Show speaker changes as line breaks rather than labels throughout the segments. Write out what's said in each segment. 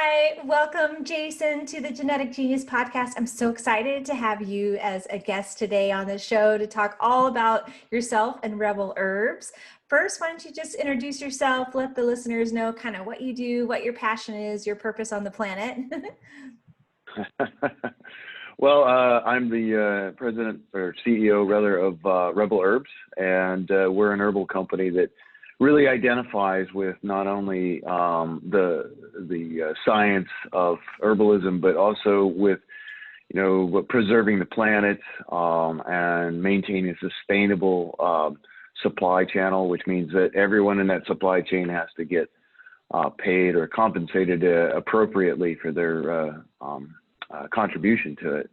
Hi, welcome Jason to the Genetic Genius podcast. I'm so excited to have you as a guest today on the show to talk all about yourself and Rebel Herbs. First, why don't you just introduce yourself, let the listeners know kind of what you do, what your passion is, your purpose on the planet.
Well, I'm the president or CEO rather of Rebel Herbs, and we're an herbal company that really identifies with not only the science of herbalism, but also with preserving the planet and maintaining a sustainable supply channel, which means that everyone in that supply chain has to get paid or compensated appropriately for their contribution to it.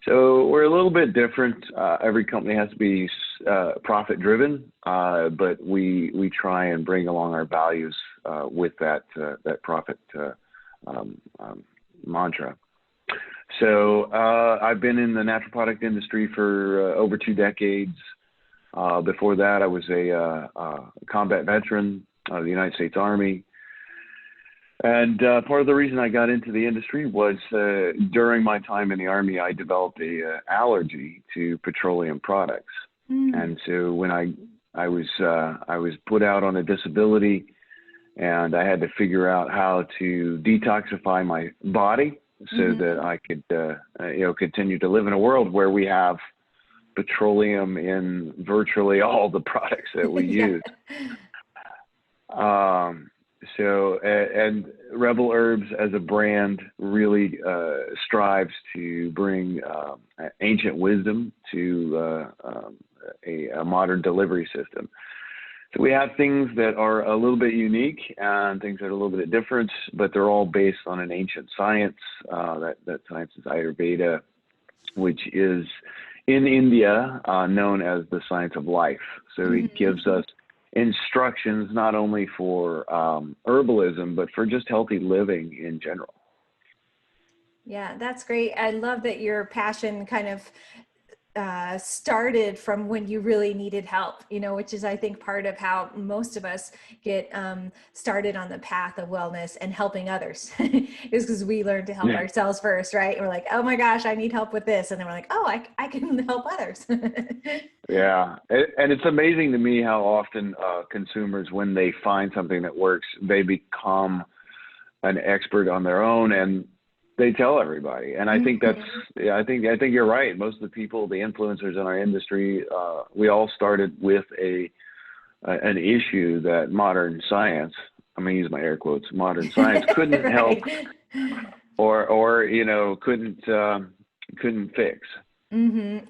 So we're a little bit different. Every company has to be profit driven, but we try and bring along our values with that profit mantra. So I've been in the natural product industry for over 2 decades. Before that, I was a combat veteran of the United States Army. And part of the reason I got into the industry was during my time in the Army, I developed a allergy to petroleum products. And so when I was put out on a disability, and I had to figure out how to detoxify my body so that I could continue to live in a world where we have petroleum in virtually all the products that we use. And Rebel Herbs as a brand really strives to bring ancient wisdom to a modern delivery system. So we have things that are a little bit unique and things that are a little bit different, but they're all based on an ancient science. That science is Ayurveda, which is in India known as the science of life. So it gives us instructions not only for herbalism, but for just healthy living in general.
Yeah, that's great. I love that your passion kind of started from when you really needed help, which is, I think, part of how most of us get started on the path of wellness and helping others is because we learn to help ourselves first, right? And we're like, oh my gosh, I need help with this. And then we're like, oh, I can help others.
Yeah. And it's amazing to me how often consumers, when they find something that works, they become an expert on their own and they tell everybody. And I think that's, I think you're right. Most of the people, the influencers in our industry, we all started with an issue that modern science, I'm going to use my air quotes, modern science couldn't help or couldn't fix.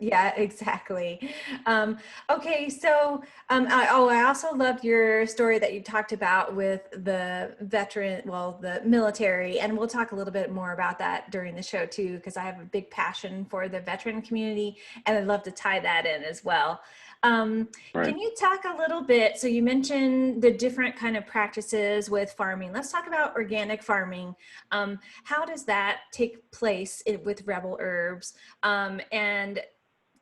Yeah, exactly. Okay, so I also loved your story that you talked about with the the military, and we'll talk a little bit more about that during the show too, because I have a big passion for the veteran community, and I'd love to tie that in as well. Right. Can you talk a little bit, so you mentioned the different kind of practices with farming. Let's talk about organic farming. How does that take place with Rebel Herbs? And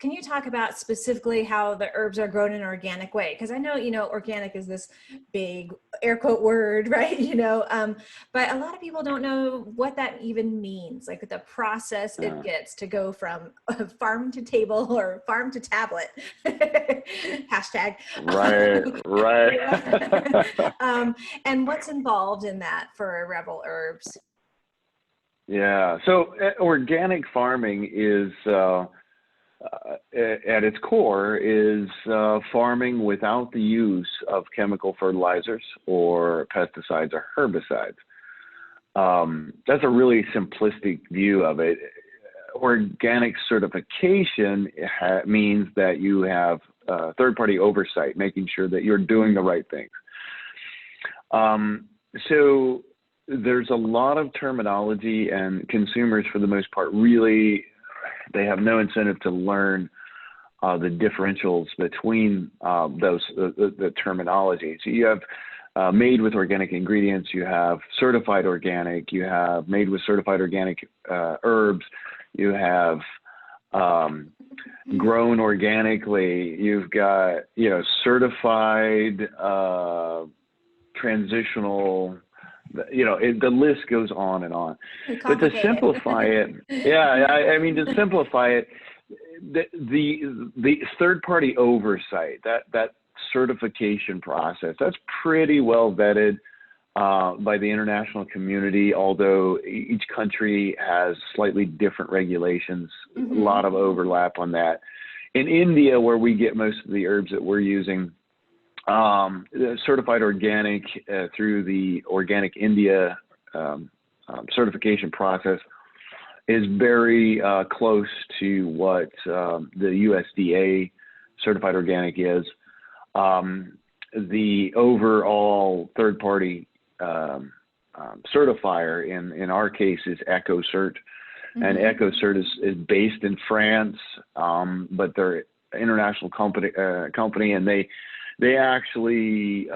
can you talk about specifically how the herbs are grown in an organic way? Because I know, organic is this big air quote word, right? But a lot of people don't know what that even means, like the process it gets to go from farm to table or farm to tablet. Hashtag.
Right.
And what's involved in that for Rebel Herbs?
Yeah. So organic farming is, at its core, is farming without the use of chemical fertilizers or pesticides or herbicides. That's a really simplistic view of it. Organic certification means that you have third-party oversight, making sure that you're doing the right things. So there's a lot of terminology, and consumers, for the most part, really, they have no incentive to learn the differentials between the terminology. So you have made with organic ingredients, you have certified organic, you have made with certified organic herbs, you have grown organically, you've got, certified transitional the list goes on and on. But to
Complicated.
simplify it, yeah, I mean, to simplify it, the third-party oversight, that certification process, that's pretty well vetted by the international community, although each country has slightly different regulations, a lot of overlap on that. In India, where we get most of the herbs that we're using, certified organic through the Organic India certification process is very close to what the USDA certified organic is. The overall third-party certifier in our case is EcoCert, and EcoCert is based in France, but they're an international company, and they actually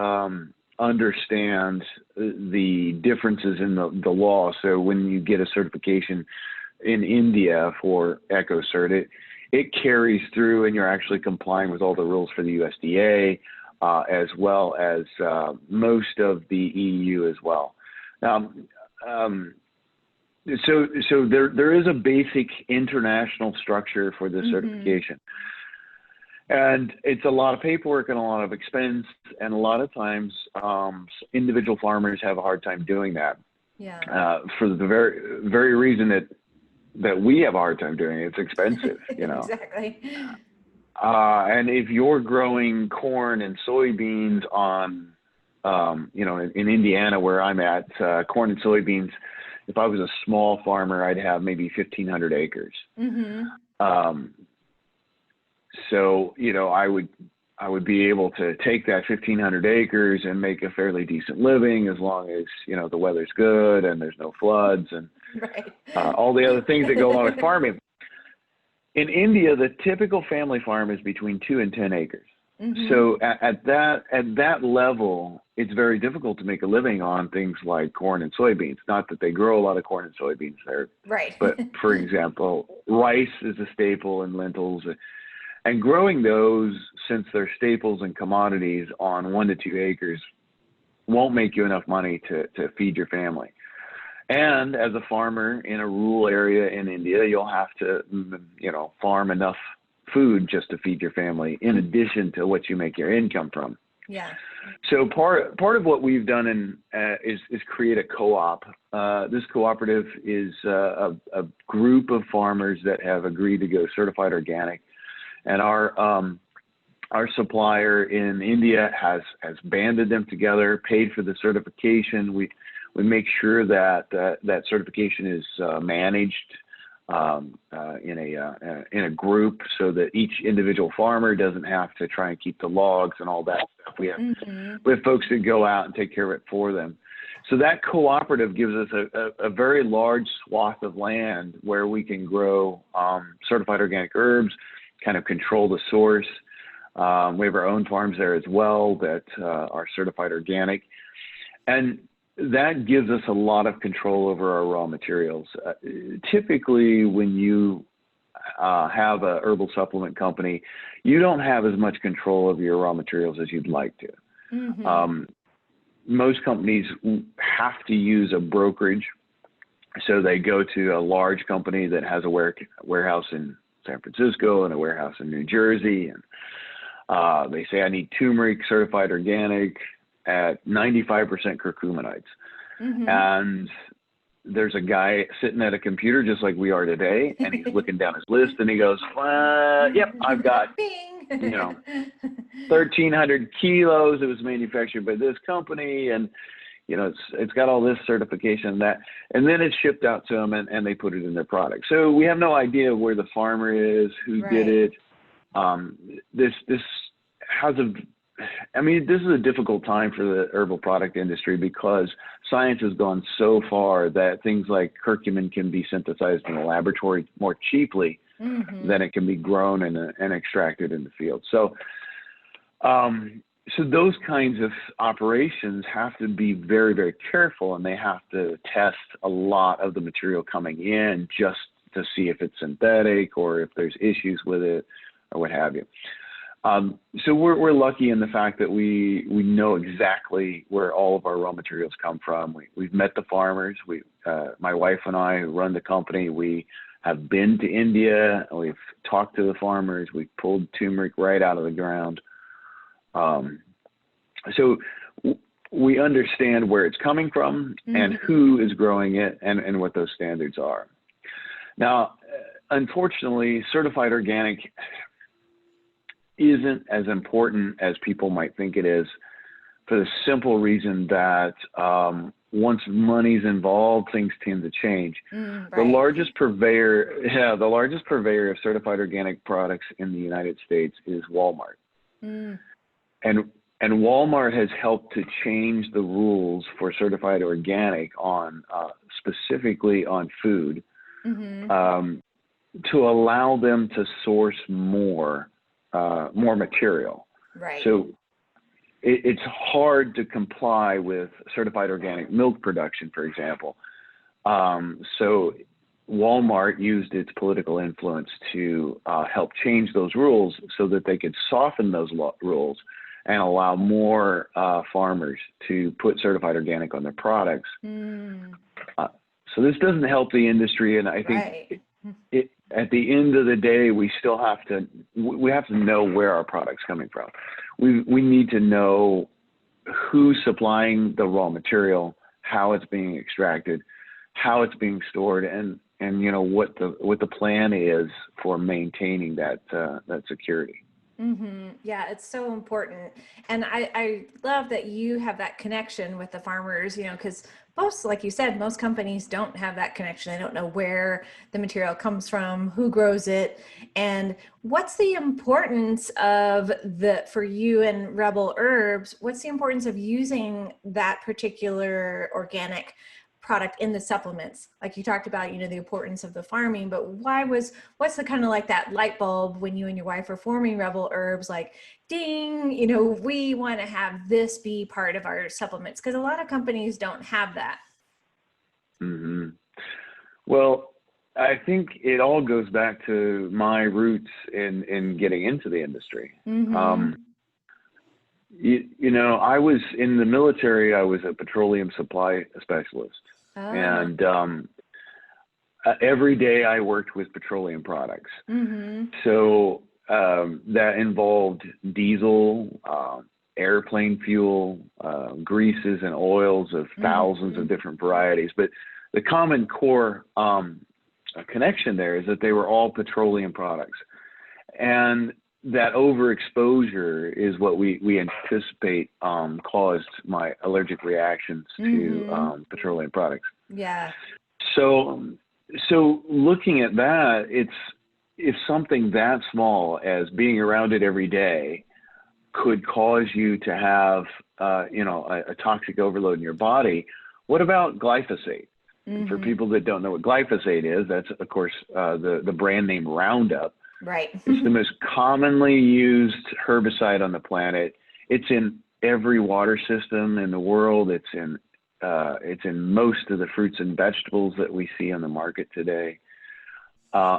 understand the differences in the law. So when you get a certification in India for EcoCert, it carries through, and you're actually complying with all the rules for the USDA, as well as most of the EU as well. So there is a basic international structure for this certification. And it's a lot of paperwork and a lot of expense, and a lot of times individual farmers have a hard time doing that. Yeah. For the very reason that we have a hard time doing it. It's expensive,
Exactly.
And if you're growing corn and soybeans on, in Indiana where I'm at, corn and soybeans, if I was a small farmer, I'd have maybe 1,500 acres. So, I would be able to take that 1,500 acres and make a fairly decent living, as long as, the weather's good and there's no floods and all the other things that go along with farming. In India, the typical family farm is between 2 and 10 acres. So at that level, it's very difficult to make a living on things like corn and soybeans. Not that they grow a lot of corn and soybeans there, but for example, rice is a staple, and lentils. And growing those, since they're staples and commodities, on 1 to 2 acres won't make you enough money to feed your family. And as a farmer in a rural area in India, you'll have to, farm enough food just to feed your family, in addition to what you make your income from. Yeah. So part of what we've done is create a co-op. This cooperative is a group of farmers that have agreed to go certified organic. And our supplier in India has banded them together, paid for the certification. We make sure that that certification is managed in a group, so that each individual farmer doesn't have to try and keep the logs and all that stuff. We have folks that go out and take care of it for them. So that cooperative gives us a very large swath of land where we can grow certified organic herbs, kind of control the source. We have our own farms there as well that are certified organic. And that gives us a lot of control over our raw materials. Typically, when you have a herbal supplement company, you don't have as much control over your raw materials as you'd like to. Most companies have to use a brokerage. So they go to a large company that has a warehouse in San Francisco and a warehouse in New Jersey. And they say, I need turmeric certified organic at 95% curcuminites. And there's a guy sitting at a computer just like we are today, and he's looking down his list, and he goes, yep, I've got, 1,300 kilos. It was manufactured by this company, and it's got all this certification and that, and then it's shipped out to them, and they put it in their product. So we have no idea where the farmer is, who did it. This is a difficult time for the herbal product industry, because science has gone so far that things like curcumin can be synthesized in a laboratory more cheaply than it can be grown and extracted in the field. So, so those kinds of operations have to be very, very careful, and they have to test a lot of the material coming in just to see if it's synthetic or if there's issues with it or what have you. So we're lucky in the fact that we know exactly where all of our raw materials come from. We've met the farmers. My wife and I who run the company, we have been to India. We've talked to the farmers. We've pulled turmeric right out of the ground. So we understand where it's coming from and who is growing it and what those standards are. Now, unfortunately, certified organic isn't as important as people might think it is, for the simple reason that once money's involved, things tend to change.
Right.
The largest purveyor of certified organic products in the United States is Walmart. And Walmart has helped to change the rules for certified organic on specifically on food to allow them to source more material.
Right.
So it's hard to comply with certified organic milk production, for example. So Walmart used its political influence to help change those rules so that they could soften those rules and allow more farmers to put certified organic on their products. So this doesn't help the industry, and I think at the end of the day, we still have to know where our product's coming from. We need to know who's supplying the raw material, how it's being extracted, how it's being stored, and you know what the plan is for maintaining that security.
Yeah, it's so important. And I love that you have that connection with the farmers, you know, because most, like you said, most companies don't have that connection. They don't know where the material comes from, who grows it. And what's the importance of for you and Rebel Herbs, what's the importance of using that particular organic product in the supplements? Like you talked about, you know, the importance of the farming, but what's the kind of like that light bulb when you and your wife are forming Rebel Herbs, like, ding, you know, we want to have this be part of our supplements? Because a lot of companies don't have that.
Well, I think it all goes back to my roots in getting into the industry. You know, I was in the military. I was a petroleum supply specialist. And every day I worked with petroleum products. So that involved diesel, airplane fuel, greases and oils of thousands of different varieties. But the common core connection there is that they were all petroleum products. And that overexposure is what we anticipate caused my allergic reactions to petroleum products.
Yeah.
So looking at that, if something that small as being around it every day could cause you to have you know, a toxic overload in your body, what about glyphosate? For people that don't know what glyphosate is, that's of course the brand name Roundup.
Right.
It's the most commonly used herbicide on the planet. It's in every water system in the world. It's in most of the fruits and vegetables that we see on the market today.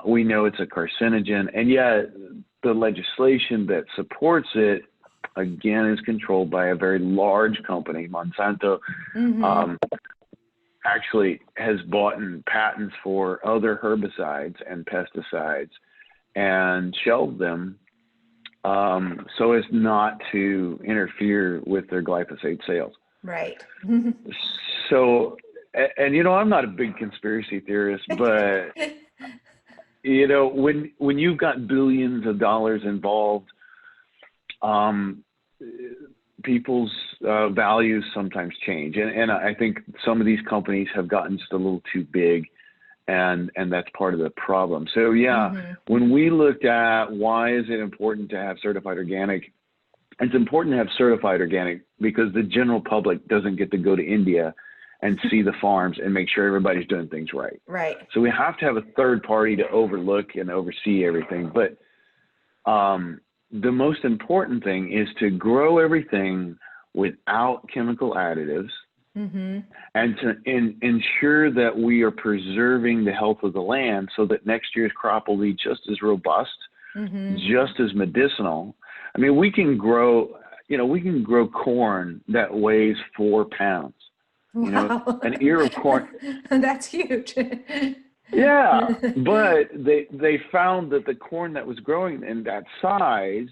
We know it's a carcinogen, and yet the legislation that supports it, again, is controlled by a very large company. Monsanto actually has bought patents for other herbicides and pesticides and shelved them so as not to interfere with their glyphosate sales.
Right.
So, and you know, I'm not a big conspiracy theorist, but you know, when you've got billions of dollars involved, people's values sometimes change, and I think some of these companies have gotten just a little too big. And that's part of the problem. So yeah, when we looked at why is it important to have certified organic, it's important to have certified organic because the general public doesn't get to go to India and see the farms and make sure everybody's doing things right.
Right.
So we have to have a third party to overlook and oversee everything. But the most important thing is to grow everything without chemical additives. And to ensure that we are preserving the health of the land so that next year's crop will be just as robust, just as medicinal, I mean, we can grow, we can grow corn that weighs 4 pounds.
Wow.
An ear of corn.
That's huge.
Yeah, but they found that the corn that was growing in that size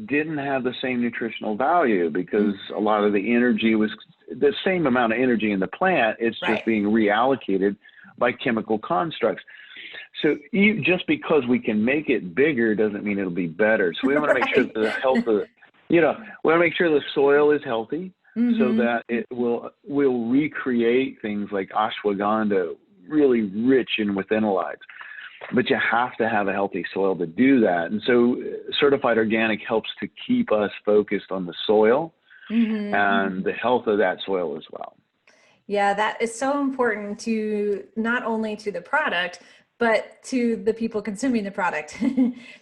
didn't have the same nutritional value because a lot of the energy was the same amount of energy in the plant. It's just being reallocated by chemical constructs. So just because we can make it bigger doesn't mean it'll be better. So we want to make sure that the health of, we want to make sure the soil is healthy so that it will recreate things like ashwagandha, really rich in withanolides. But you have to have a healthy soil to do that. And so certified organic helps to keep us focused on the soil and the health of that soil as well.
Yeah, that is so important to not only to the product, but to the people consuming the product.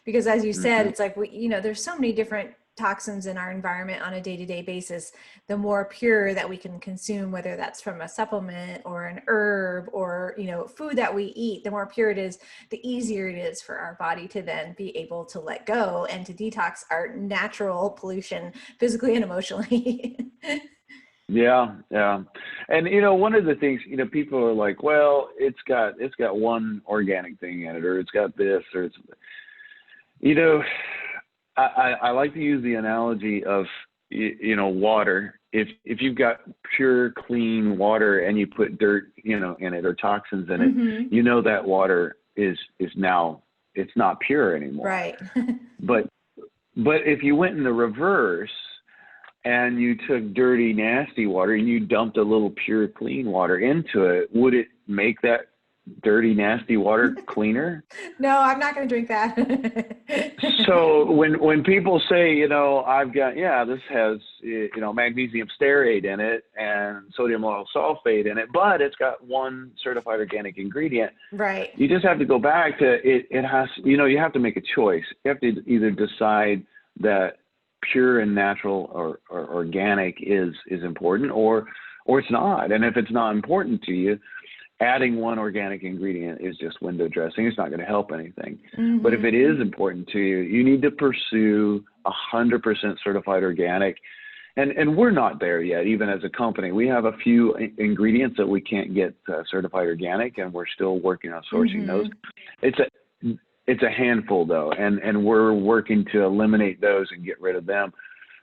Because as you said, it's like, there's so many different toxins in our environment on a day-to-day basis. The more pure that we can consume, whether that's from a supplement or an herb or, food that we eat, the more pure it is, the easier it is for our body to then be able to let go and to detox our natural pollution physically and emotionally.
Yeah. And one of the things, people are like, well, it's got one organic thing in it, or it's got this, or it's, I like to use the analogy of, water. If you've got pure, clean water and you put dirt, in it or toxins in it, that water is now, it's not pure anymore.
Right.
But if you went in the reverse and you took dirty, nasty water and you dumped a little pure, clean water into it, would it make that dirty, nasty water cleaner?
No, I'm not going to drink that.
So when people say, I've got, this has, magnesium stearate in it and sodium lauryl sulfate in it, but it's got one certified organic ingredient.
Right.
You just have to go back to it. It has, you have to make a choice. You have to either decide that pure and natural or organic is important or it's not. And if it's not important to you, adding one organic ingredient is just window dressing. It's not going to help anything. But if it is important to you, you need to pursue 100% certified organic. And we're not there yet, even as a company. We have a few ingredients that we can't get certified organic, and we're still working on sourcing those. It's a handful, though, and we're working to eliminate those and get rid of them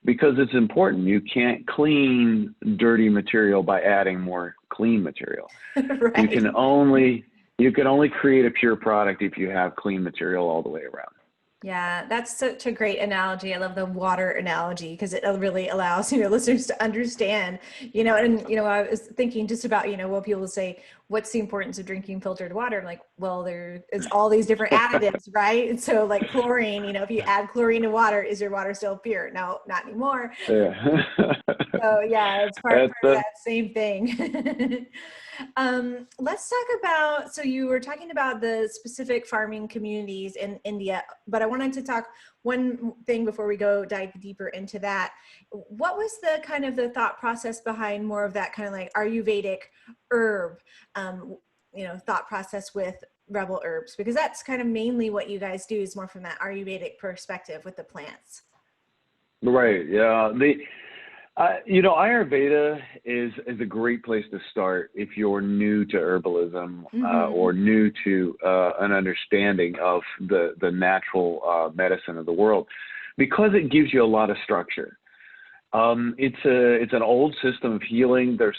because it's important. You can't clean dirty material by adding more clean material. Right. You can only create a pure product if you have clean material all the way around.
Yeah, that's such a great analogy. I love the water analogy because it really allows, listeners to understand, I was thinking just about, what people say, what's the importance of drinking filtered water? I'm like, well, there is all these different additives, right? And so like chlorine, if you add chlorine to water, is your water still pure? No, not anymore. Yeah. So yeah, it's part of that same thing. Let's talk about, so you were talking about the specific farming communities in India, but I wanted to talk one thing before we go dive deeper into that. What was the kind of the thought process behind more of that kind of like Ayurvedic herb, thought process with Rebel Herbs? Because that's kind of mainly what you guys do is more from that Ayurvedic perspective with the plants.
Right. Yeah. Ayurveda is a great place to start if you're new to herbalism or new to an understanding of the natural medicine of the world, because it gives you a lot of structure. It's an old system of healing. There's,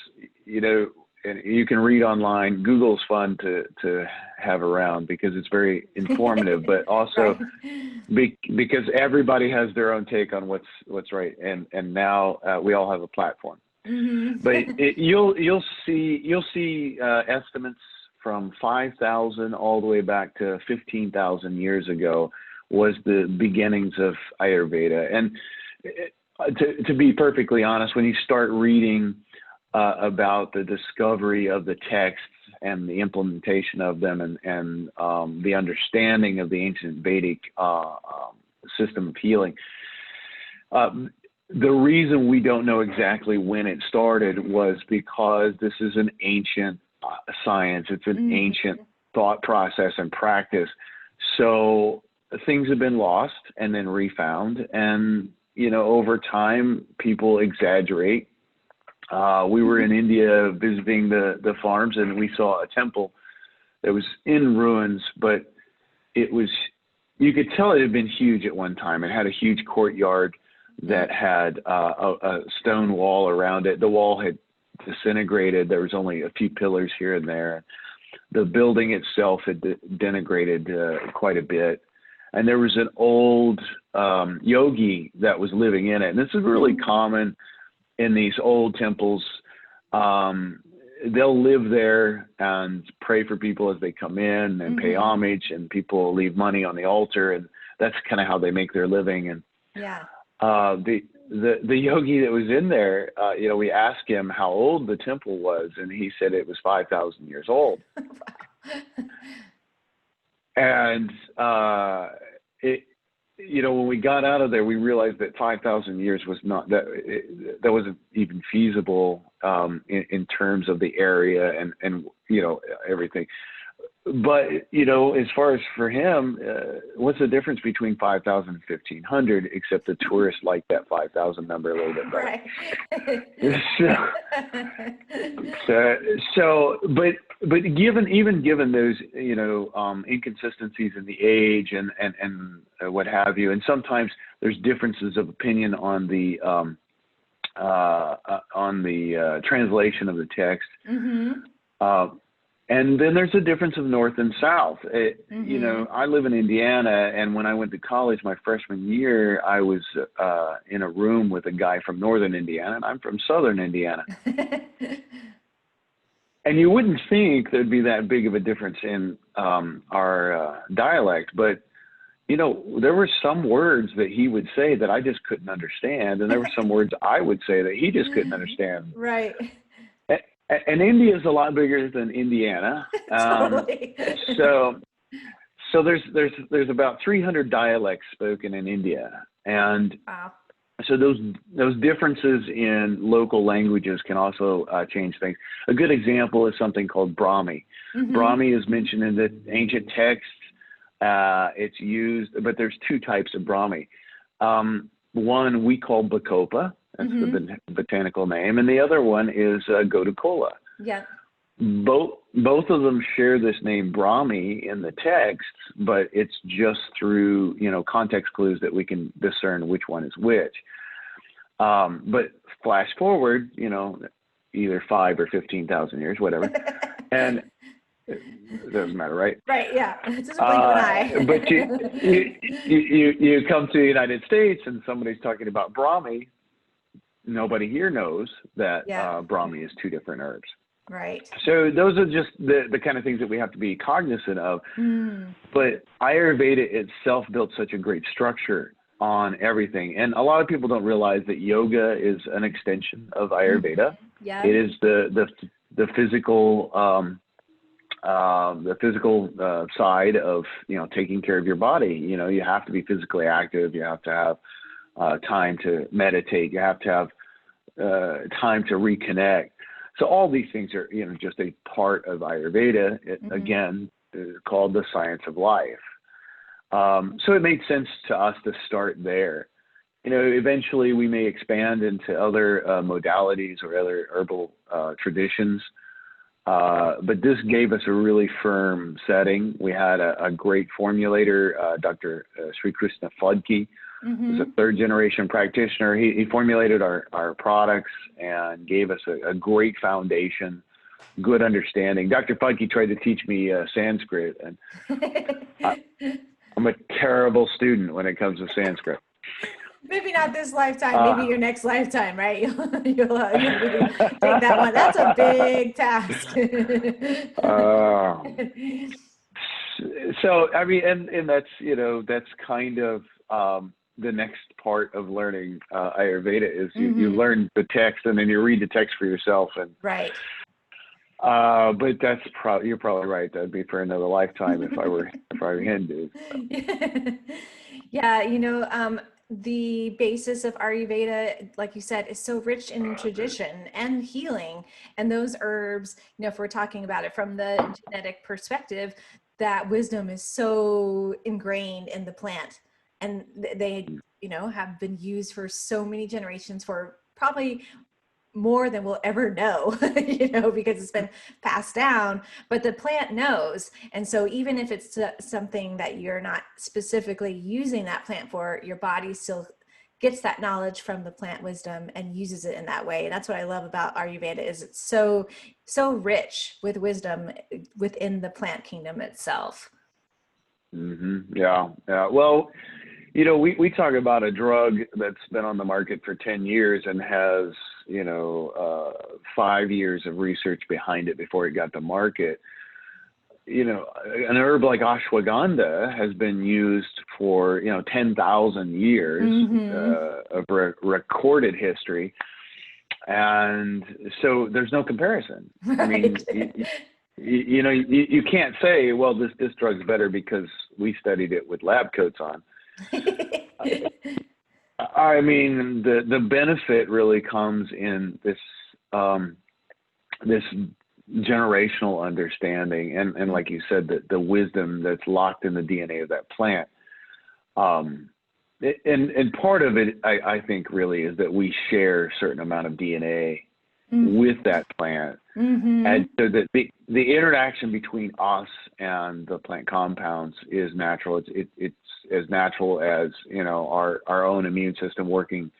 and you can read online. Google's fun to have around because it's very informative, but also because everybody has their own take on what's right. And now we all have a platform. But you'll see estimates from 5,000 all the way back to 15,000 years ago was the beginnings of Ayurveda. And to be perfectly honest, when you start reading about the discovery of the texts and the implementation of them and the understanding of the ancient Vedic system of healing. The reason we don't know exactly when it started was because this is an ancient science. It's an ancient thought process and practice. So things have been lost and then refound. And, you know, over time, people exaggerate. We were in India visiting the farms, and we saw a temple that was in ruins, but it was, you could tell it had been huge at one time. It had a huge courtyard that had a stone wall around it. The wall had disintegrated. There was only a few pillars here and there. The building itself had denigrated quite a bit. And there was an old yogi that was living in it. And this is really common in these old temples. They'll live there and pray for people as they come in and pay homage, and people leave money on the altar, and that's kind of how they make their living. And the yogi that was in there, you know, we asked him how old the temple was, and he said it was 5,000 years old. And you know, when we got out of there, we realized that 5,000 years was not, that wasn't even feasible in terms of the area and you know, everything. But, you know, as far as for him, what's the difference between 5,000 and 1,500, except the tourists like that 5,000 number a little bit better. Right. But given those, you know, inconsistencies in the age and what have you, and sometimes there's differences of opinion on the translation of the text. And then there's a difference of north and south. You know, I live in Indiana, and when I went to college my freshman year, I was in a room with a guy from northern Indiana, and I'm from southern Indiana. And you wouldn't think there'd be that big of a difference in our dialect, but, you know, there were some words that he would say that I just couldn't understand, and there were some words I would say that he just couldn't understand.
Right.
And India is a lot bigger than Indiana.
Totally.
So there's about 300 dialects spoken in India. And so those differences in local languages can also change things. A good example is something called Brahmi. Brahmi is mentioned in the ancient texts. It's used, but there's two types of Brahmi. One we call Bacopa. That's the botanical name. And the other one is Gotukola.
Yeah.
Both of them share this name Brahmi in the texts, but it's just through, you know, context clues that we can discern which one is which. But flash forward, you know, either 5 or 15,000 years, whatever. And it doesn't matter, right?
Right, yeah. It's just a blink of an eye.
But you come to the United States and somebody's talking about Brahmi. Nobody here knows that Brahmi is 2 different herbs.
Right.
So those are just the kind of things that we have to be cognizant of. But Ayurveda itself built such a great structure on everything. And a lot of people don't realize that yoga is an extension of Ayurveda. It is the physical side of, you know, taking care of your body. You know, you have to be physically active. You have to have time to meditate. You have to have time to reconnect. So all these things are, you know, just a part of Ayurveda. Again, called the science of life. So it made sense to us to start there. You know, eventually we may expand into other modalities or other herbal traditions. But this gave us a really firm setting. We had a great formulator, Dr. Sri Krishna Fudke, who's a 3rd generation practitioner. He formulated our products and gave us a great foundation, good understanding. Dr. Fudke tried to teach me Sanskrit, and I'm a terrible student when it comes to Sanskrit.
Maybe not this lifetime, maybe your next lifetime, right? You'll take that one. That's a big task.
So, I mean, and that's, you know, that's kind of the next part of learning Ayurveda is you learn the text and then you read the text for yourself. And
right.
But that's you're probably right. That'd be for another lifetime if I were Hindu.
Yeah, you know, the basis of Ayurveda, like you said, is so rich in tradition and healing. And those herbs, you know, if we're talking about it from the genetic perspective, that wisdom is so ingrained in the plant, and they, you know, have been used for so many generations, for probably more than we'll ever know, you know, because it's been passed down, but the plant knows. And so even if it's something that you're not specifically using that plant for, your body still gets that knowledge from the plant wisdom and uses it in that way. And that's what I love about Ayurveda, is it's so rich with wisdom within the plant kingdom itself.
Yeah. Well, you know, we talk about a drug that's been on the market for 10 years and has, you know, 5 years of research behind it before it got to market. You know, an herb like ashwagandha has been used for, you know, 10,000 years of recorded history. And so there's no comparison.
Right.
I mean, you know, you can't say, well, this drug's better because we studied it with lab coats on. I mean, the benefit really comes in this this generational understanding, and like you said, the wisdom that's locked in the DNA of that plant. And part of it, I think, really is that we share a certain amount of DNA with that plant, and so that the interaction between us and the plant compounds is natural. It's as natural as, you know, our own immune system working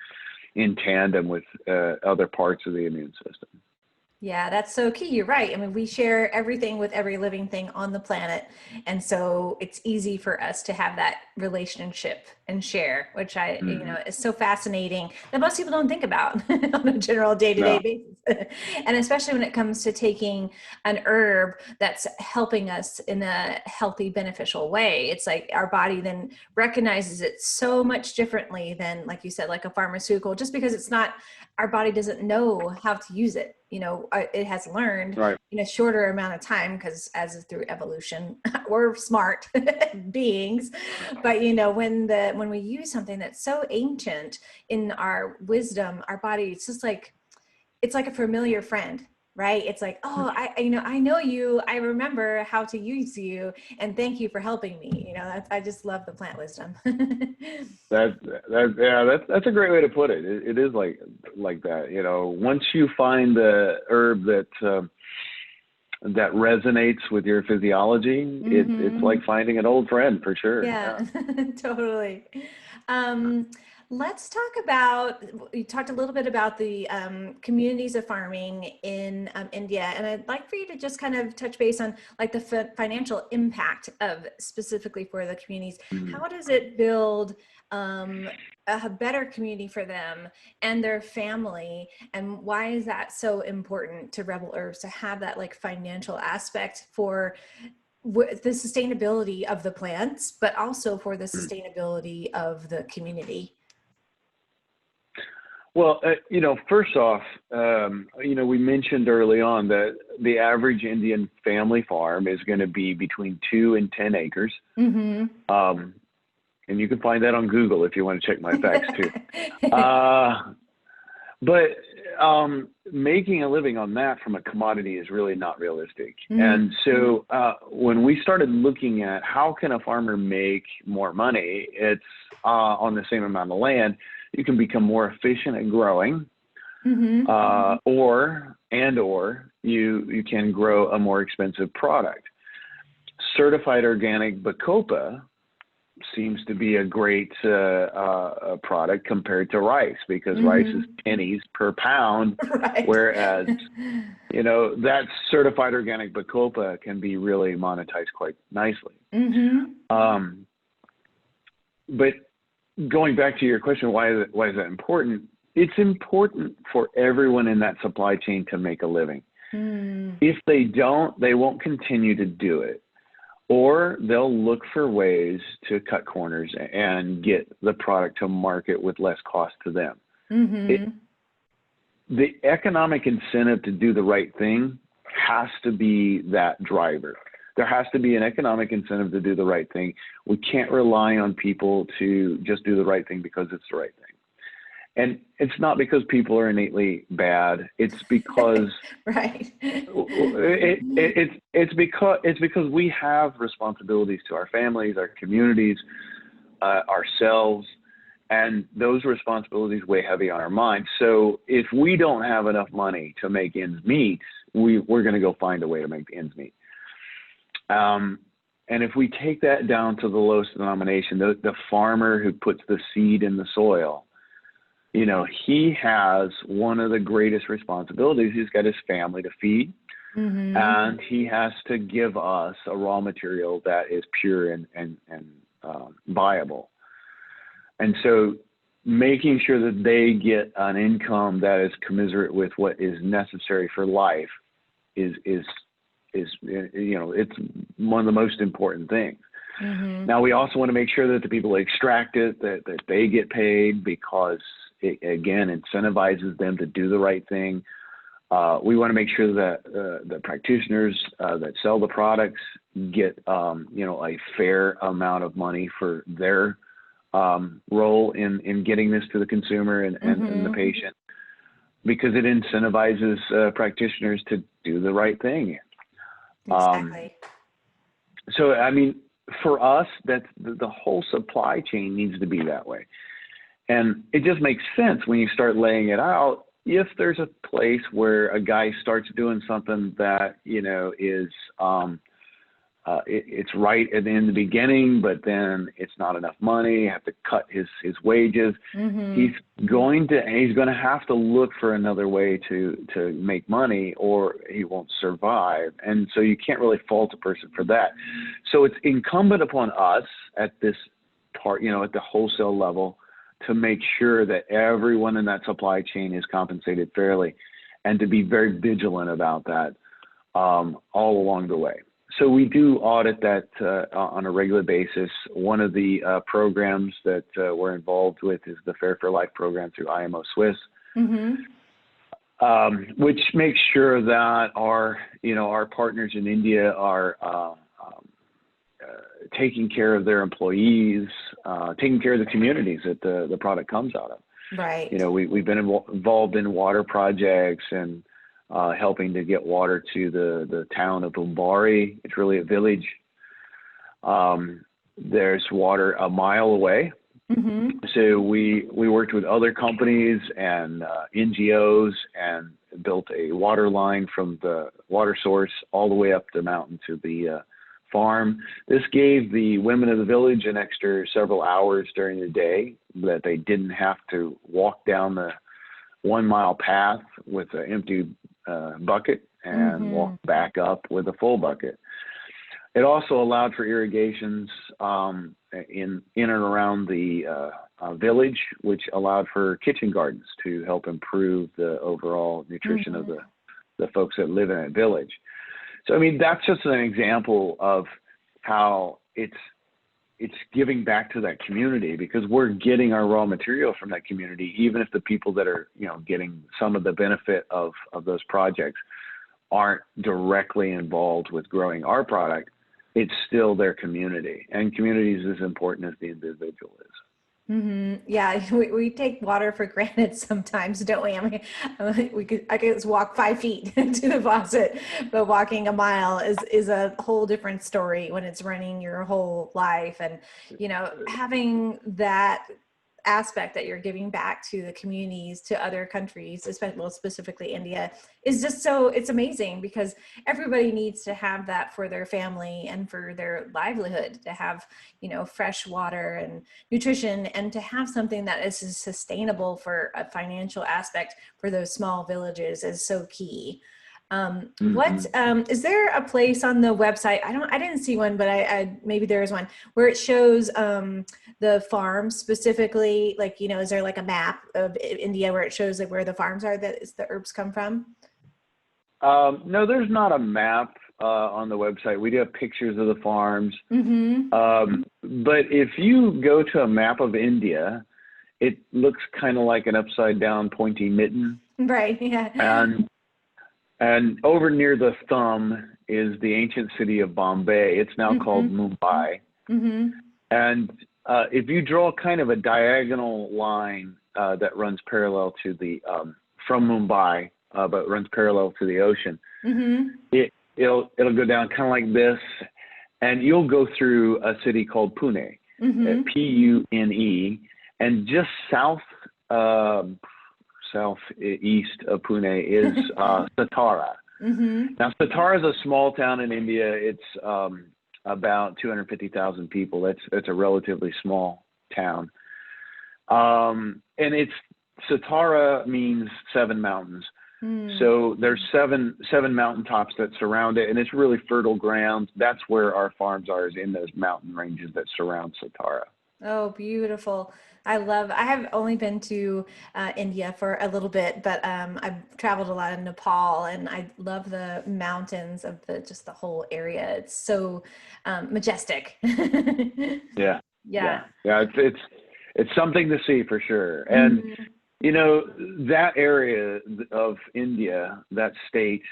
in tandem with other parts of the immune system.
Yeah, that's so key. You're right. I mean, we share everything with every living thing on the planet. And so it's easy for us to have that relationship and share, which you know, is so fascinating that most people don't think about on a general day-to-day basis. And especially when it comes to taking an herb that's helping us in a healthy, beneficial way. It's like our body then recognizes it so much differently than, like you said, like a pharmaceutical, just because it's not, our body doesn't know how to use it. You know, it has learned in a shorter amount of time, because as through evolution, we're smart beings. But, you know, when we use something that's so ancient in our wisdom, our body, it's just like, it's like a familiar friend, right? It's like, oh, I know you, I remember how to use you, and thank you for helping me. You know, I just love the plant wisdom.
That's a great way to put it. It is like that. You know, once you find the herb that that resonates with your physiology, it's like finding an old friend, for sure.
Yeah. Totally. Let's talk about, you talked a little bit about the communities of farming in India, and I'd like for you to just kind of touch base on like the financial impact of, specifically for the communities. How does it build a better community for them and their family, and why is that so important to Rebel Herbs to have that like financial aspect for the sustainability of the plants, but also for the sustainability of the community?
Well, you know, first off, you know, we mentioned early on that the average Indian family farm is going to be between 2 and 10 acres. And you can find that on Google if you want to check my facts too. But making a living on that from a commodity is really not realistic. And so when we started looking at how can a farmer make more money, it's on the same amount of land, you can become more efficient at growing, or you can grow a more expensive product. Certified organic Bacopa seems to be a great product compared to rice, because rice is pennies per pound, whereas, you know, that certified organic Bacopa can be really monetized quite nicely. But going back to your question, why is that important? It's important for everyone in that supply chain to make a living. If they don't, they won't continue to do it, or they'll look for ways to cut corners and get the product to market with less cost to them. The economic incentive to do the right thing has to be that driver. There has to be an economic incentive to do the right thing. We can't rely on people to just do the right thing because it's the right thing. And it's not because people are innately bad. It's because it's It's because we have responsibilities to our families, our communities, ourselves, and those responsibilities weigh heavy on our minds. So if we don't have enough money to make ends meet, we're going to go find a way to make ends meet. And if we take that down to the lowest denomination, the farmer who puts the seed in the soil, he has one of the greatest responsibilities. He's got his family to feed. Mm-hmm. And he has to give us a raw material that is pure and viable. And so making sure that they get an income that is commensurate with what is necessary for life is it's one of the most important things. Mm-hmm. Now, we also want to make sure that the people that extract it, that they get paid, because it, again, incentivizes them to do the right thing. We want to make sure that the practitioners that sell the products get, a fair amount of money for their role in getting this to the consumer and the patient, because it incentivizes practitioners to do the right thing.
Exactly.
So, I mean, for us, that's the whole supply chain needs to be that way. And it just makes sense when you start laying it out. If there's a place where a guy starts doing something that, is, it's right in the beginning, but then it's not enough money, you have to cut his wages. Mm-hmm. He's going to have to look for another way to make money, or he won't survive. And so you can't really fault a person for that. So it's incumbent upon us at this part, at the wholesale level, to make sure that everyone in that supply chain is compensated fairly, and to be very vigilant about that all along the way. So we do audit that on a regular basis. One of the programs that we're involved with is the Fair for Life program through IMO Swiss, which makes sure that our partners in India are taking care of their employees, taking care of the communities that the product comes out of.
Right.
We've been involved in water projects and helping to get water to the town of Umbari. It's really a village. There's water a mile away. Mm-hmm. So we worked with other companies and NGOs and built a water line from the water source all the way up the mountain to the farm. This gave the women of the village an extra several hours during the day that they didn't have to walk down the 1 mile path with an empty bucket and walk back up with a full bucket. It also allowed for irrigations in and around the village, which allowed for kitchen gardens to help improve the overall nutrition of the folks that live in that village. So, I mean, that's just an example of how it's giving back to that community, because we're getting our raw material from that community, even if the people that are, getting some of the benefit of those projects aren't directly involved with growing our product. It's still their community, and community is as important as the individual is.
Mm-hmm. Yeah, we take water for granted sometimes, don't we? I mean, I could just walk 5 feet to the faucet, but walking a mile is a whole different story when it's running your whole life. And, having that aspect that you're giving back to the communities, to other countries, especially, specifically India, is just it's amazing, because everybody needs to have that for their family and for their livelihood, to have, fresh water and nutrition, and to have something that is sustainable for a financial aspect for those small villages is so key. What is there a place on the website? I didn't see one, but I maybe there is one where it shows the farms specifically, like, is there like a map of India where it shows like where the farms are that the herbs come from?
No, there's not a map on the website. We do have pictures of the farms. But if you go to a map of India, it looks kind of like an upside down pointy mitten.
Right. Yeah.
And over near the thumb is the ancient city of Bombay. It's now called Mumbai. And if you draw kind of a diagonal line that runs parallel to from Mumbai, but runs parallel to the ocean, it'll go down kind of like this, and you'll go through a city called Pune, Pune, and just southeast of Pune is Satara. Now, Satara is a small town in India. It's about 250,000 people. That's a relatively small town. And Satara means 7 mountains. So there's seven mountaintops that surround it, and it's really fertile ground. That's where our farms are, is in those mountain ranges that surround Satara.
Oh, beautiful. I have only been to India for a little bit, but I've traveled a lot in Nepal, and I love the mountains of just the whole area. It's so majestic.
Yeah.
Yeah.
It's something to see for sure. And you know, that area of India, that state,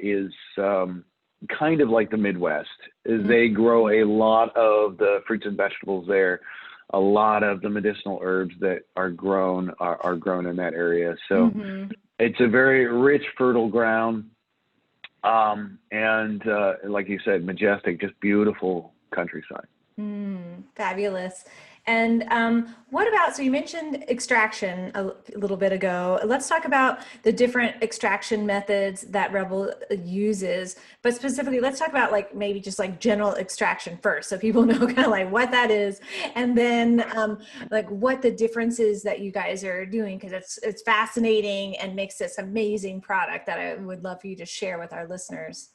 is kind of like the Midwest. They grow a lot of the fruits and vegetables there. A lot of the medicinal herbs that are grown are grown in that area. So it's a very rich, fertile ground. And like you said, majestic, just beautiful countryside.
Fabulous. And what about, so you mentioned extraction a little bit ago. Let's talk about the different extraction methods that Rebel uses, but specifically, let's talk about like maybe just like general extraction first, so people know kind of like what that is, and then like what the differences that you guys are doing, because it's fascinating and makes this amazing product that I would love for you to share with our listeners.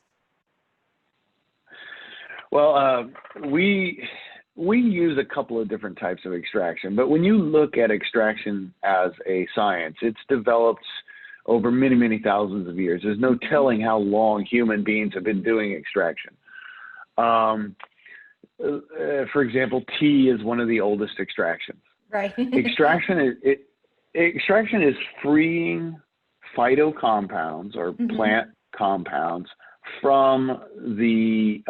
Well, we use a couple of different types of extraction, but when you look at extraction as a science, it's developed over many, many thousands of years. There's no telling how long human beings have been doing extraction. For example, tea is one of the oldest extractions.
Right.
Extraction is freeing phytocompounds or plant compounds from the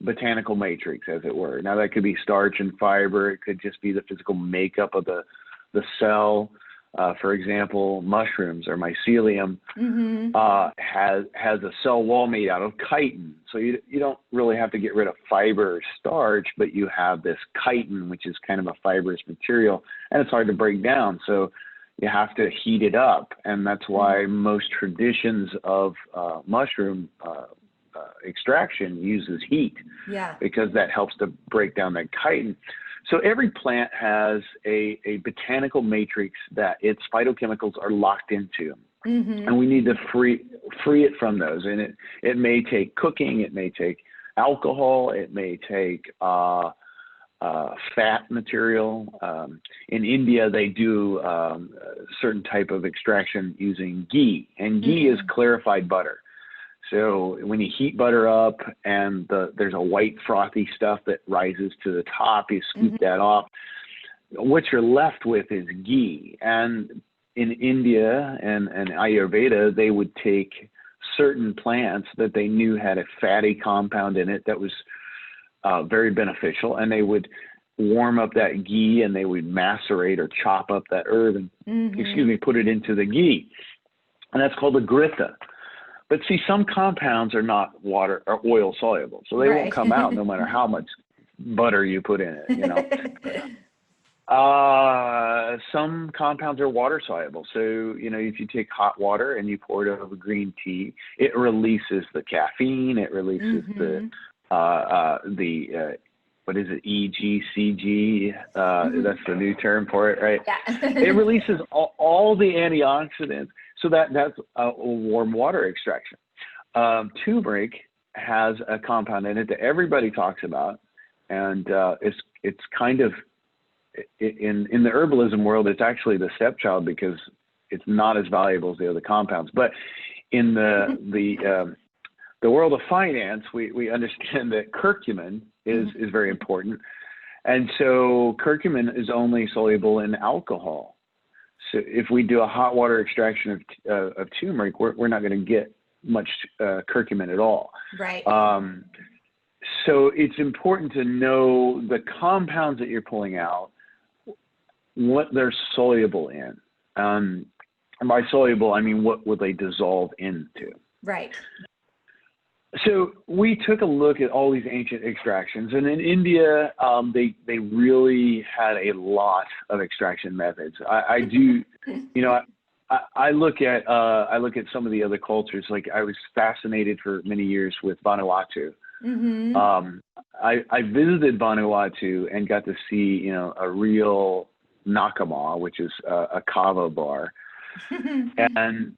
botanical matrix, as it were. Now, that could be starch and fiber. It could just be the physical makeup of the cell. For example, mushrooms or mycelium has a cell wall made out of chitin. So you don't really have to get rid of fiber or starch, but you have this chitin, which is kind of a fibrous material, and it's hard to break down. So you have to heat it up, and that's why most traditions of mushroom extraction uses heat, because that helps to break down that chitin. So every plant has a botanical matrix that its phytochemicals are locked into, and we need to free it from those. And it may take cooking, it may take alcohol, it may take fat material. In India, they do a certain type of extraction using ghee, and ghee is clarified butter. So when you heat butter up and there's a white frothy stuff that rises to the top, you scoop that off. What you're left with is ghee. And in India and Ayurveda, they would take certain plants that they knew had a fatty compound in it that was very beneficial, and they would warm up that ghee and they would macerate or chop up that herb and put it into the ghee. And that's called a gritha. But see, some compounds are not water or oil soluble, so they won't come out no matter how much butter you put in it, you know. Some compounds are water soluble. So, you know, if you take hot water and you pour it over green tea, it releases the caffeine, it releases what is it, EGCG? That's the new term for it, right?
Yeah.
It releases all the antioxidants. So that's a warm water extraction. Turmeric has a compound in it that everybody talks about, and it's kind of in the herbalism world, it's actually the stepchild because it's not as valuable as the other compounds. But in the world of finance, we understand that curcumin is very important, and so curcumin is only soluble in alcohol. So if we do a hot water extraction of turmeric, we're not going to get much curcumin at all.
Right.
So it's important to know the compounds that you're pulling out, what they're soluble in. And by soluble, I mean what would they dissolve into.
Right.
So we took a look at all these ancient extractions, and in India, they really had a lot of extraction methods. I do, you know, I look at some of the other cultures. Like I was fascinated for many years with Vanuatu.
Mm-hmm.
I visited Vanuatu and got to see, you know, a real nakama, which is a kava bar, and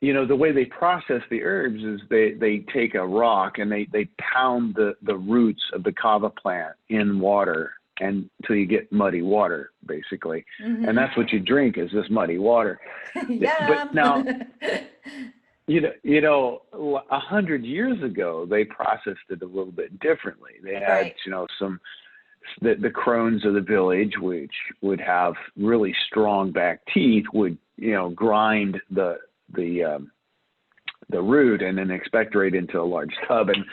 you know, the way they process the herbs is they take a rock and they pound the roots of the kava plant in water and until you get muddy water, basically.
Mm-hmm.
And that's what you drink is this muddy water. But now, you know, 100 years ago, they processed it a little bit differently. They had,
Right.
you know, the crones of the village, which would have really strong back teeth, would, you know, grind the root and then expectorate into a large tub, and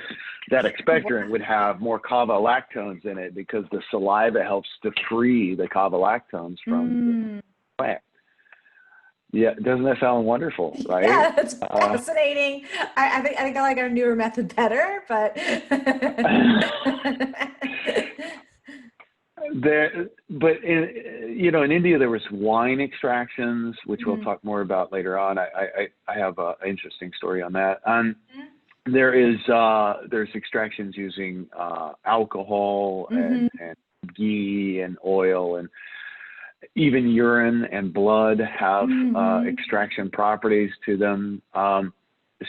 that expectorant would have more kava lactones in it because the saliva helps to free the kava lactones from the plant. Yeah, doesn't that sound wonderful, right?
Yeah, that's fascinating. I think I like our newer method better, but
But in India there was wine extractions, which we'll talk more about later on. I have an interesting story on that. There's extractions using alcohol and ghee and oil, and even urine and blood have extraction properties to them.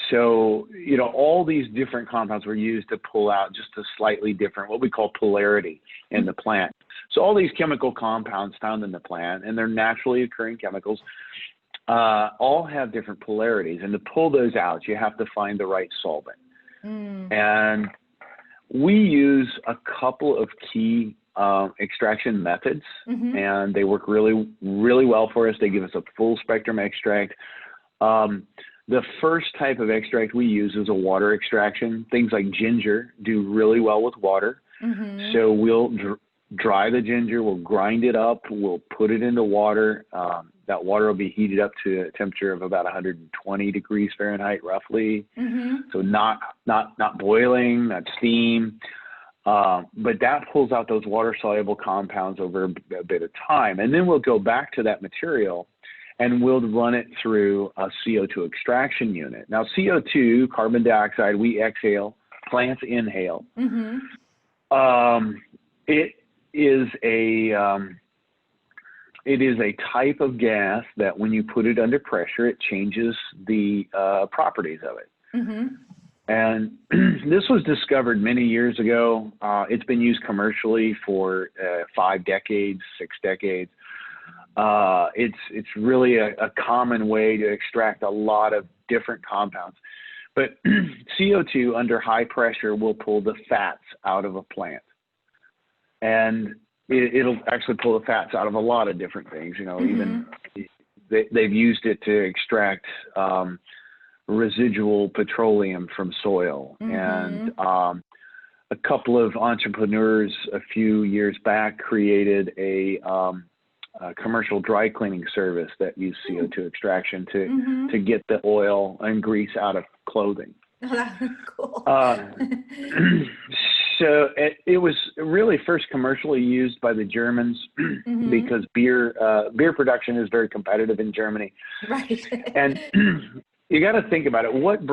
So, you know, all these different compounds were used to pull out just a slightly different, what we call polarity in the plant. So all these chemical compounds found in the plant, and they're naturally occurring chemicals, all have different polarities. And to pull those out, you have to find the right solvent. And we use a couple of key extraction methods, and they work really, really well for us. They give us a full spectrum extract. The first type of extract we use is a water extraction. Things like ginger do really well with water. So we'll dry the ginger, we'll grind it up, we'll put it into water. That water will be heated up to a temperature of about 120 degrees Fahrenheit, roughly. So not boiling, not steam. But that pulls out those water-soluble compounds over a bit of time. And then we'll go back to that material and we'll run it through a CO2 extraction unit. Now, CO2, carbon dioxide, we exhale, plants inhale. It is a type of gas that when you put it under pressure, it changes the properties of it. And this was discovered many years ago. It's been used commercially for 5 decades, 6 decades. It's really a common way to extract a lot of different compounds. But CO2 under high pressure will pull the fats out of a plant. And it'll actually pull the fats out of a lot of different things. You know, even they've used it to extract residual petroleum from soil. And a couple of entrepreneurs a few years back created a commercial dry cleaning service that used CO2 extraction to get the oil and grease out of clothing.
Oh, that's cool.
So it was really first commercially used by the Germans because beer production is very competitive in Germany.
Right.
And you got to think about it. What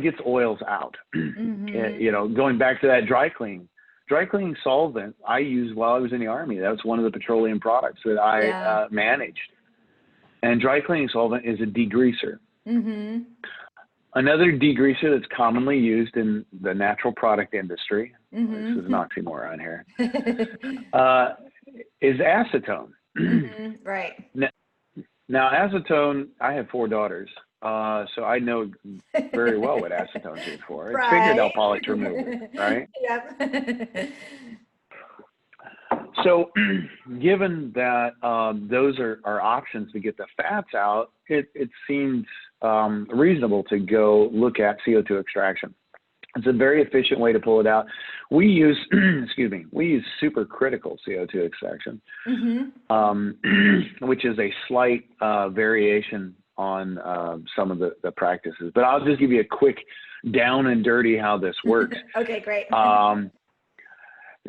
gets oils out? You know, going back to that dry cleaning solvent I used while I was in the Army. That was one of the petroleum products that I managed. And dry cleaning solvent is a degreaser. Another degreaser that's commonly used in the natural product industry, this is an oxymoron here, is acetone.
Right.
Now, acetone, I have 4 daughters, so I know very well what acetone is for. It's fingernail polish removal, right?
Yep.
So given that those are options to get the fats out, it seems reasonable to go look at CO2 extraction. It's a very efficient way to pull it out. We use, we use supercritical CO2 extraction, which is a slight variation some of the practices, but I'll just give you a quick down and dirty how this works.
Okay, great.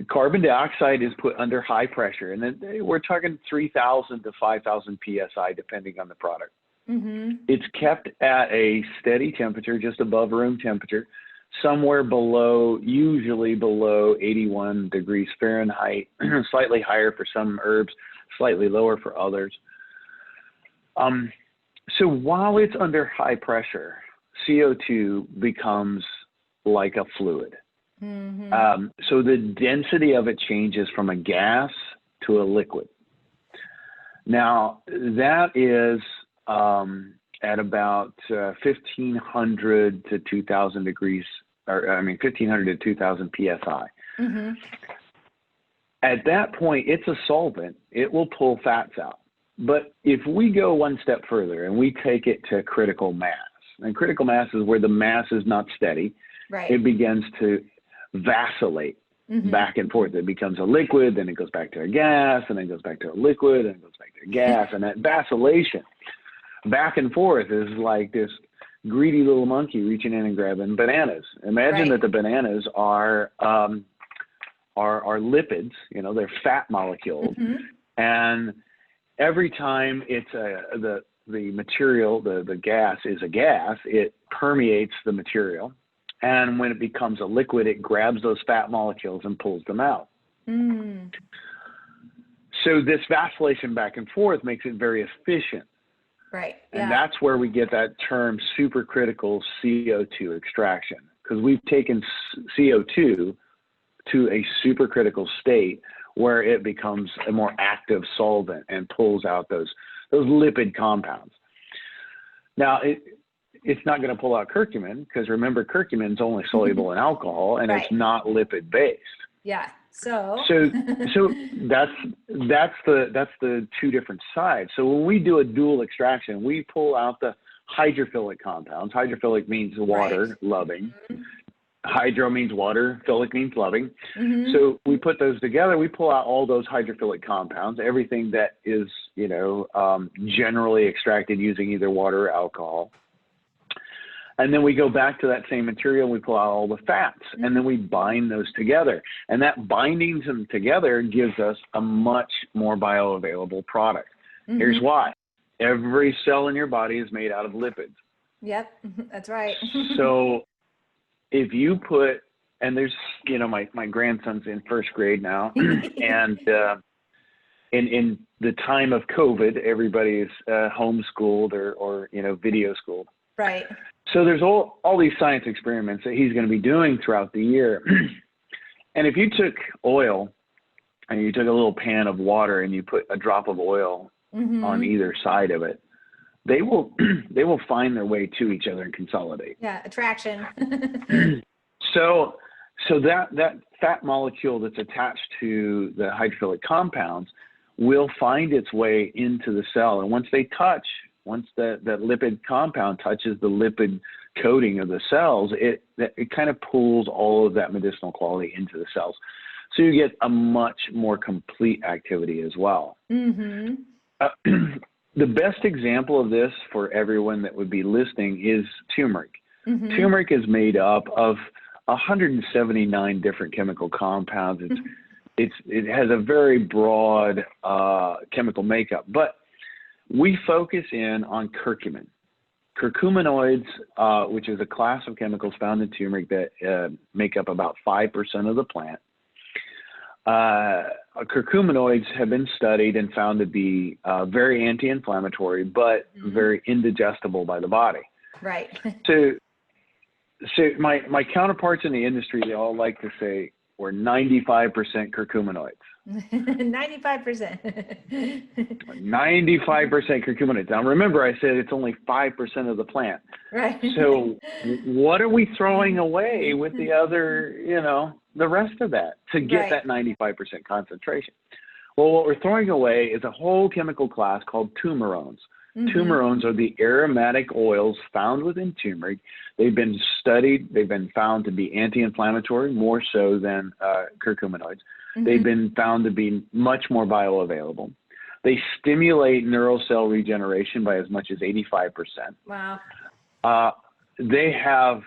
Carbon dioxide is put under high pressure, and then we're talking 3,000 to 5,000 psi, depending on the product. It's kept at a steady temperature, just above room temperature, somewhere below, usually below 81 degrees Fahrenheit, slightly higher for some herbs, slightly lower for others. So while it's under high pressure, CO2 becomes like a fluid. So the density of it changes from a gas to a liquid. Now, that is at about 1,500 to 2,000 degrees, or 1,500 to 2,000 psi. At that point, it's a solvent. It will pull fats out. But if we go one step further and we take it to critical mass, and critical mass is where the mass is not steady, it begins to vacillate back and forth. It becomes a liquid, then it goes back to a gas, and then it goes back to a liquid, and it goes back to a gas. And that vacillation back and forth is like this greedy little monkey reaching in and grabbing bananas. Imagine that the bananas are lipids, they're fat molecules. And every time it's the material, the gas is a gas, it permeates the material. And when it becomes a liquid, it grabs those fat molecules and pulls them out. So this vacillation back and forth makes it very efficient. And that's where we get that term supercritical CO2 extraction, because we've taken CO2 to a supercritical state where it becomes a more active solvent and pulls out those lipid compounds. Now, it's not going to pull out curcumin, because remember, curcumin is only soluble in alcohol, and it's not lipid based. So that's the two different sides. So when we do a dual extraction, we pull out the hydrophilic compounds. Hydrophilic means water loving. Hydro means water, philic means loving. So we put those together, we pull out all those hydrophilic compounds, everything that is, generally extracted using either water or alcohol. And then we go back to that same material, and we pull out all the fats, and then we bind those together. And that binding them together gives us a much more bioavailable product. Here's why. Every cell in your body is made out of lipids.
That's right.
So if you put, and there's, my grandson's in first grade now, and in the time of COVID, everybody is homeschooled or video schooled. So there's all these science experiments that he's going to be doing throughout the year. And if you took oil and you took a little pan of water and you put a drop of oil on either side of it, they will find their way to each other and consolidate.
Attraction.
So that fat molecule that's attached to the hydrophilic compounds will find its way into the cell. And once that lipid compound touches the lipid coating of the cells, it kind of pulls all of that medicinal quality into the cells. So you get a much more complete activity as well. The best example of this for everyone that would be listening is turmeric. Turmeric is made up of 179 different chemical compounds. It has a very broad chemical makeup, but we focus in on curcumin. Curcuminoids, which is a class of chemicals found in turmeric that make up about 5% of the plant. Curcuminoids have been studied and found to be very anti-inflammatory, but very indigestible by the body. So my counterparts in the industry, they all like to say we're 95% curcuminoids.
95%.
95% curcuminoids. Now remember, I said it's only 5% of the plant. So what are we throwing away with the other, the rest of that to get that 95% concentration? Well, what we're throwing away is a whole chemical class called tumerones. Tumerones are the aromatic oils found within turmeric. They've been studied. They've been found to be anti-inflammatory, more so than curcuminoids. They've been found to be much more bioavailable. They stimulate neural cell regeneration by as much as 85%.
Wow.
They have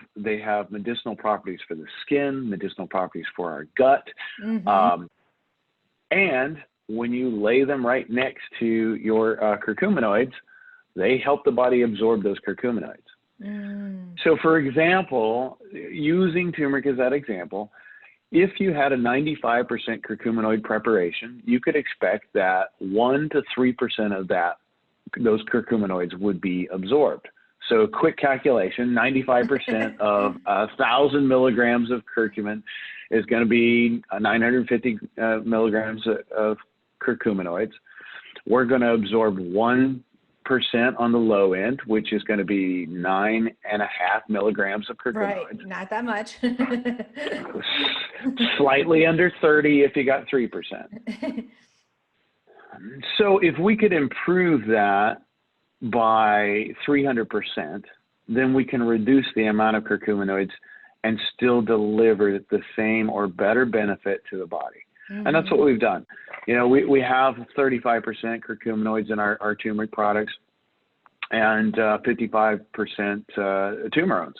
medicinal properties for the skin, medicinal properties for our gut.
Mm-hmm.
And when you lay them right next to your curcuminoids, they help the body absorb those curcuminoids. So for example, using turmeric as that example, if you had a 95% curcuminoid preparation, you could expect that 1 to 3% of those curcuminoids would be absorbed. So quick calculation, 95% of 1,000 milligrams of curcumin is going to be 950 milligrams of curcuminoids. We're going to absorb 1% on the low end, which is going to be 9.5 milligrams of curcuminoids.
Right, not that much.
Slightly under 30 if you got 3%. So if we could improve that by 300%, then we can reduce the amount of curcuminoids and still deliver the same or better benefit to the body. Mm-hmm. And that's what we've done. You know, we have 35% curcuminoids in our turmeric products and 55% turmerones.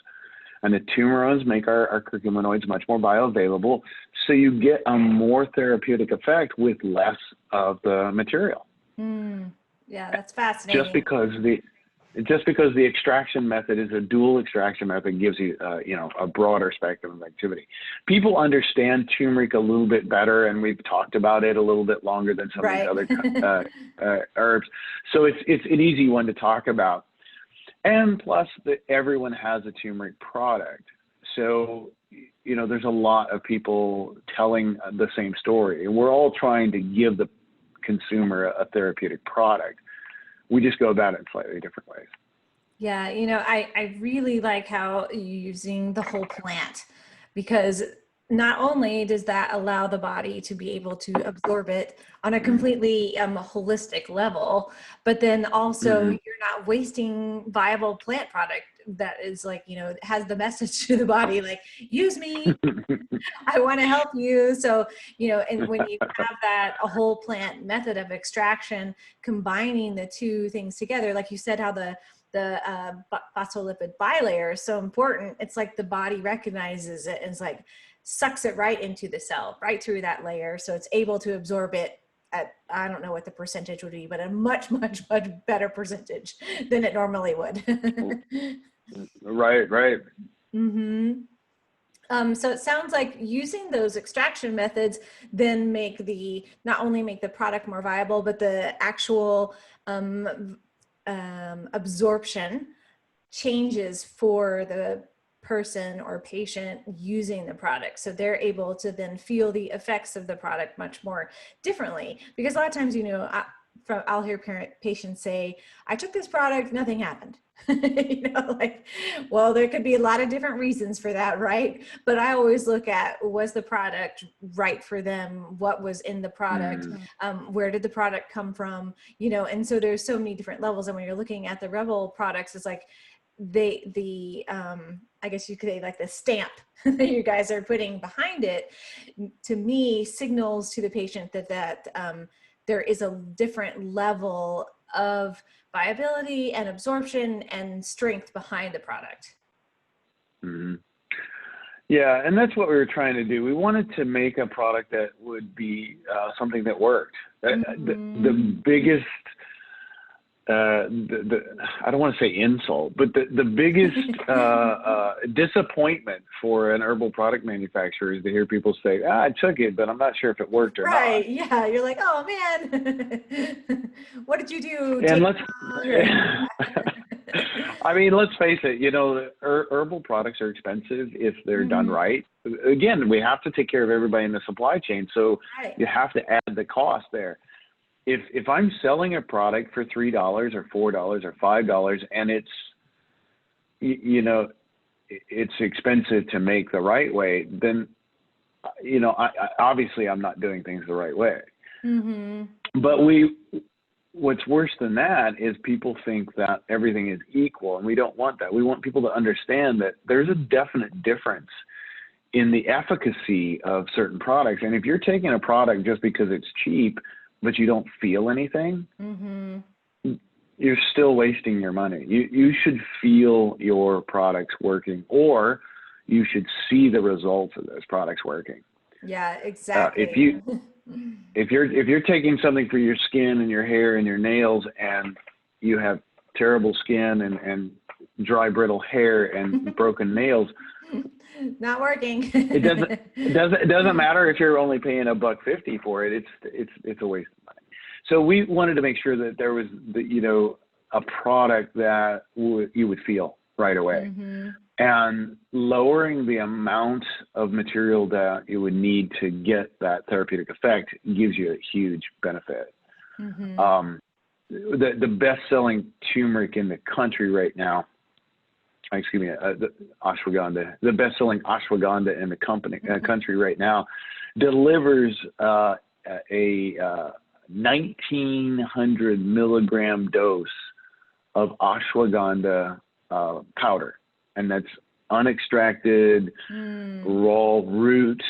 And the turmerones make our curcuminoids much more bioavailable, so you get a more therapeutic effect with less of the material.
Yeah, that's fascinating.
Just because the extraction method is a dual extraction method gives you, a broader spectrum of activity. People understand turmeric a little bit better, and we've talked about it a little bit longer than some of these other herbs. So it's an easy one to talk about. And plus, everyone has a turmeric product. So, you know, there's a lot of people telling the same story. And we're all trying to give the consumer a therapeutic product. We just go about it in slightly different ways.
Yeah, you know, I really like how you're using the whole plant, because not only does that allow the body to be able to absorb it on a completely holistic level, but then also you're not wasting viable plant product that is like, you know, has the message to the body, like, use me, I want to help you. So, you know, and when you have a whole plant method of extraction, combining the two things together, like you said, how the phospholipid bilayer is so important. It's like the body recognizes it and it's like, sucks it right into the cell, right through that layer. So it's able to absorb it at, I don't know what the percentage would be, but a much, much, much better percentage than it normally would.
Right.
So it sounds like using those extraction methods then not only make the product more viable, but the actual absorption changes for the person or patient using the product. So they're able to then feel the effects of the product much more differently. Because a lot of times, you know, I'll hear patients say, I took this product, nothing happened. You know, like, well, there could be a lot of different reasons for that, right? But I always look at, was the product right for them? What was in the product? Where did the product come from? You know, and so there's so many different levels. And when you're looking at the Rebel products, it's like I guess you could say, like, the stamp that you guys are putting behind it, to me, signals to the patient that there is a different level of viability and absorption and strength behind the product.
Mm-hmm. Yeah, and that's what we were trying to do. We wanted to make a product that would be something that worked. The biggest, I don't want to say insult, but the biggest disappointment for an herbal product manufacturer is to hear people say, I took it, but I'm not sure if it worked or not.
Right, yeah, you're like, oh man, what did you do?
And I mean, let's face it, you know, herbal products are expensive if they're done right. Again, we have to take care of everybody in the supply chain, so you have to add the cost there. If I'm selling a product for $3 or $4 or $5 and it's, you know, it's expensive to make the right way, then, you know, obviously I'm not doing things the right way. But what's worse than that is people think that everything is equal, and we don't want that. We want people to understand that there's a definite difference in the efficacy of certain products. And if you're taking a product just because it's cheap, but you don't feel anything,
Mm-hmm.
you're still wasting your money. You should feel your products working, or you should see the results of those products working.
Yeah, exactly.
If you're taking something for your skin and your hair and your nails, and you have terrible skin and dry, brittle hair and broken nails,
Not working.
it doesn't matter if you're only paying $1.50 for it. It's a waste of money. So we wanted to make sure that there was a product that you would feel right away.
Mm-hmm.
And lowering the amount of material that you would need to get that therapeutic effect gives you a huge benefit.
Mm-hmm.
The best-selling turmeric in the country right now, the ashwagandha, the best-selling ashwagandha in the country right now delivers a 1,900 milligram dose of ashwagandha powder. And that's unextracted, raw root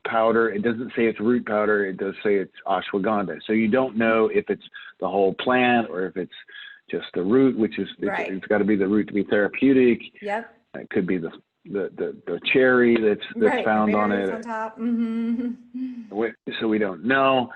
powder. It doesn't say it's root powder. It does say it's ashwagandha. So you don't know if it's the whole plant or if it's just the root, which is,
right.
It's got to be the root to be therapeutic.
Yep.
It could be the cherry that's
right.
found on it.
On top. Mm-hmm.
So we don't know.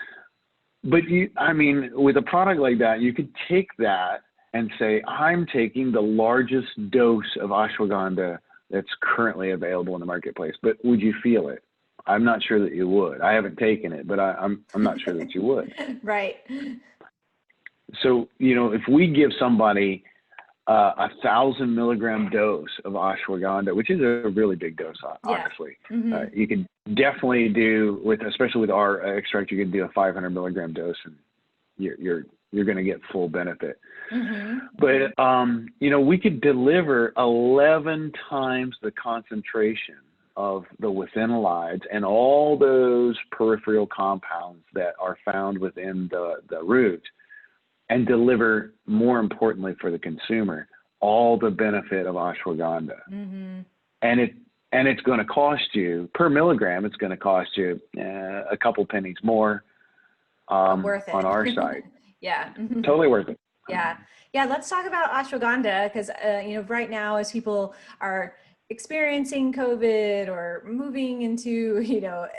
But with a product like that, you could take that and say, I'm taking the largest dose of ashwagandha that's currently available in the marketplace. But would you feel it? I'm not sure that you would. I haven't taken it, but I'm not sure that you would.
Right. So,
if we give somebody 1,000 milligram dose of ashwagandha, which is a really big dose, honestly,
yeah. Mm-hmm.
You can definitely do especially with our extract, you can do a 500 milligram dose, and you're going to get full benefit.
Mm-hmm.
But, we could deliver 11 times the concentration of the withanolides and all those peripheral compounds that are found within the root, and deliver, more importantly for the consumer, all the benefit of ashwagandha.
Mm-hmm.
And it's going to cost you, per milligram, it's going to cost you a couple pennies more
worth it.
on our side.
Yeah.
Totally worth it.
Yeah. Yeah. Let's talk about ashwagandha, because, right now, as people are experiencing COVID or moving into, I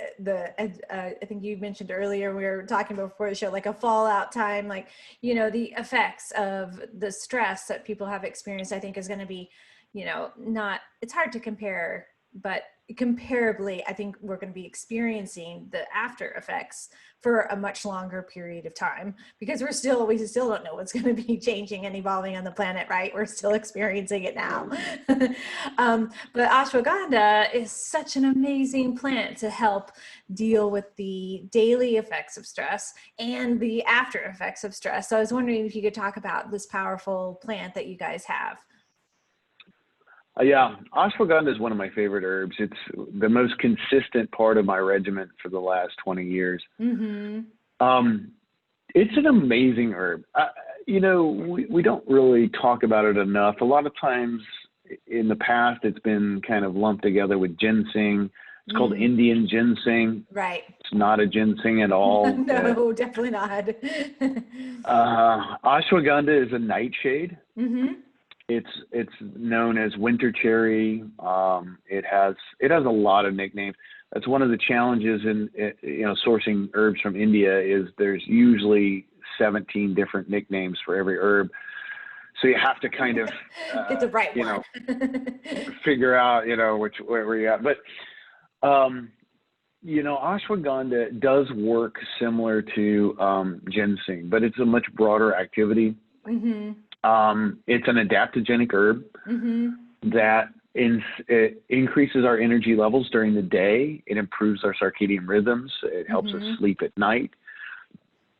think you mentioned earlier, we were talking before the show, like a fallout time, like, the effects of the stress that people have experienced, I think is going to be, it's hard to compare, but comparably, I think we're going to be experiencing the after effects for a much longer period of time, because we still don't know what's going to be changing and evolving on the planet, right? We're still experiencing it now. But ashwagandha is such an amazing plant to help deal with the daily effects of stress and the after effects of stress. So I was wondering if you could talk about this powerful plant that you guys have.
Yeah, ashwagandha is one of my favorite herbs. It's the most consistent part of my regimen for the last 20 years.
Mm-hmm.
It's an amazing herb. We don't really talk about it enough. A lot of times in the past, it's been kind of lumped together with ginseng. It's called Indian ginseng.
Right.
It's not a ginseng at all.
No, definitely not.
Ashwagandha is a nightshade.
Mm-hmm.
It's known as winter cherry. It has a lot of nicknames. That's one of the challenges in sourcing herbs from India, is there's usually 17 different nicknames for every herb. So you have to kind of
get the right one.
Figure out where you're at. But ashwagandha does work similar to ginseng, but it's a much broader activity.
Mm-hmm.
It's an adaptogenic herb that it increases our energy levels during the day. It improves our circadian rhythms. It helps us sleep at night.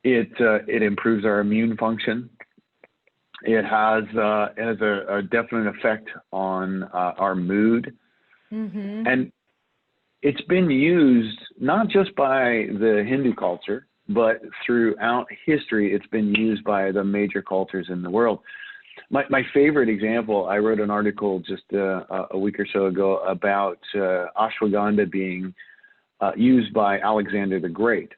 It improves our immune function. It has a definite effect on our mood. Mm-hmm. And it's been used not just by the Hindu culture, but throughout history, it's been used by the major cultures in the world. My favorite example, I wrote an article just a week or so ago about ashwagandha being used by Alexander the Great.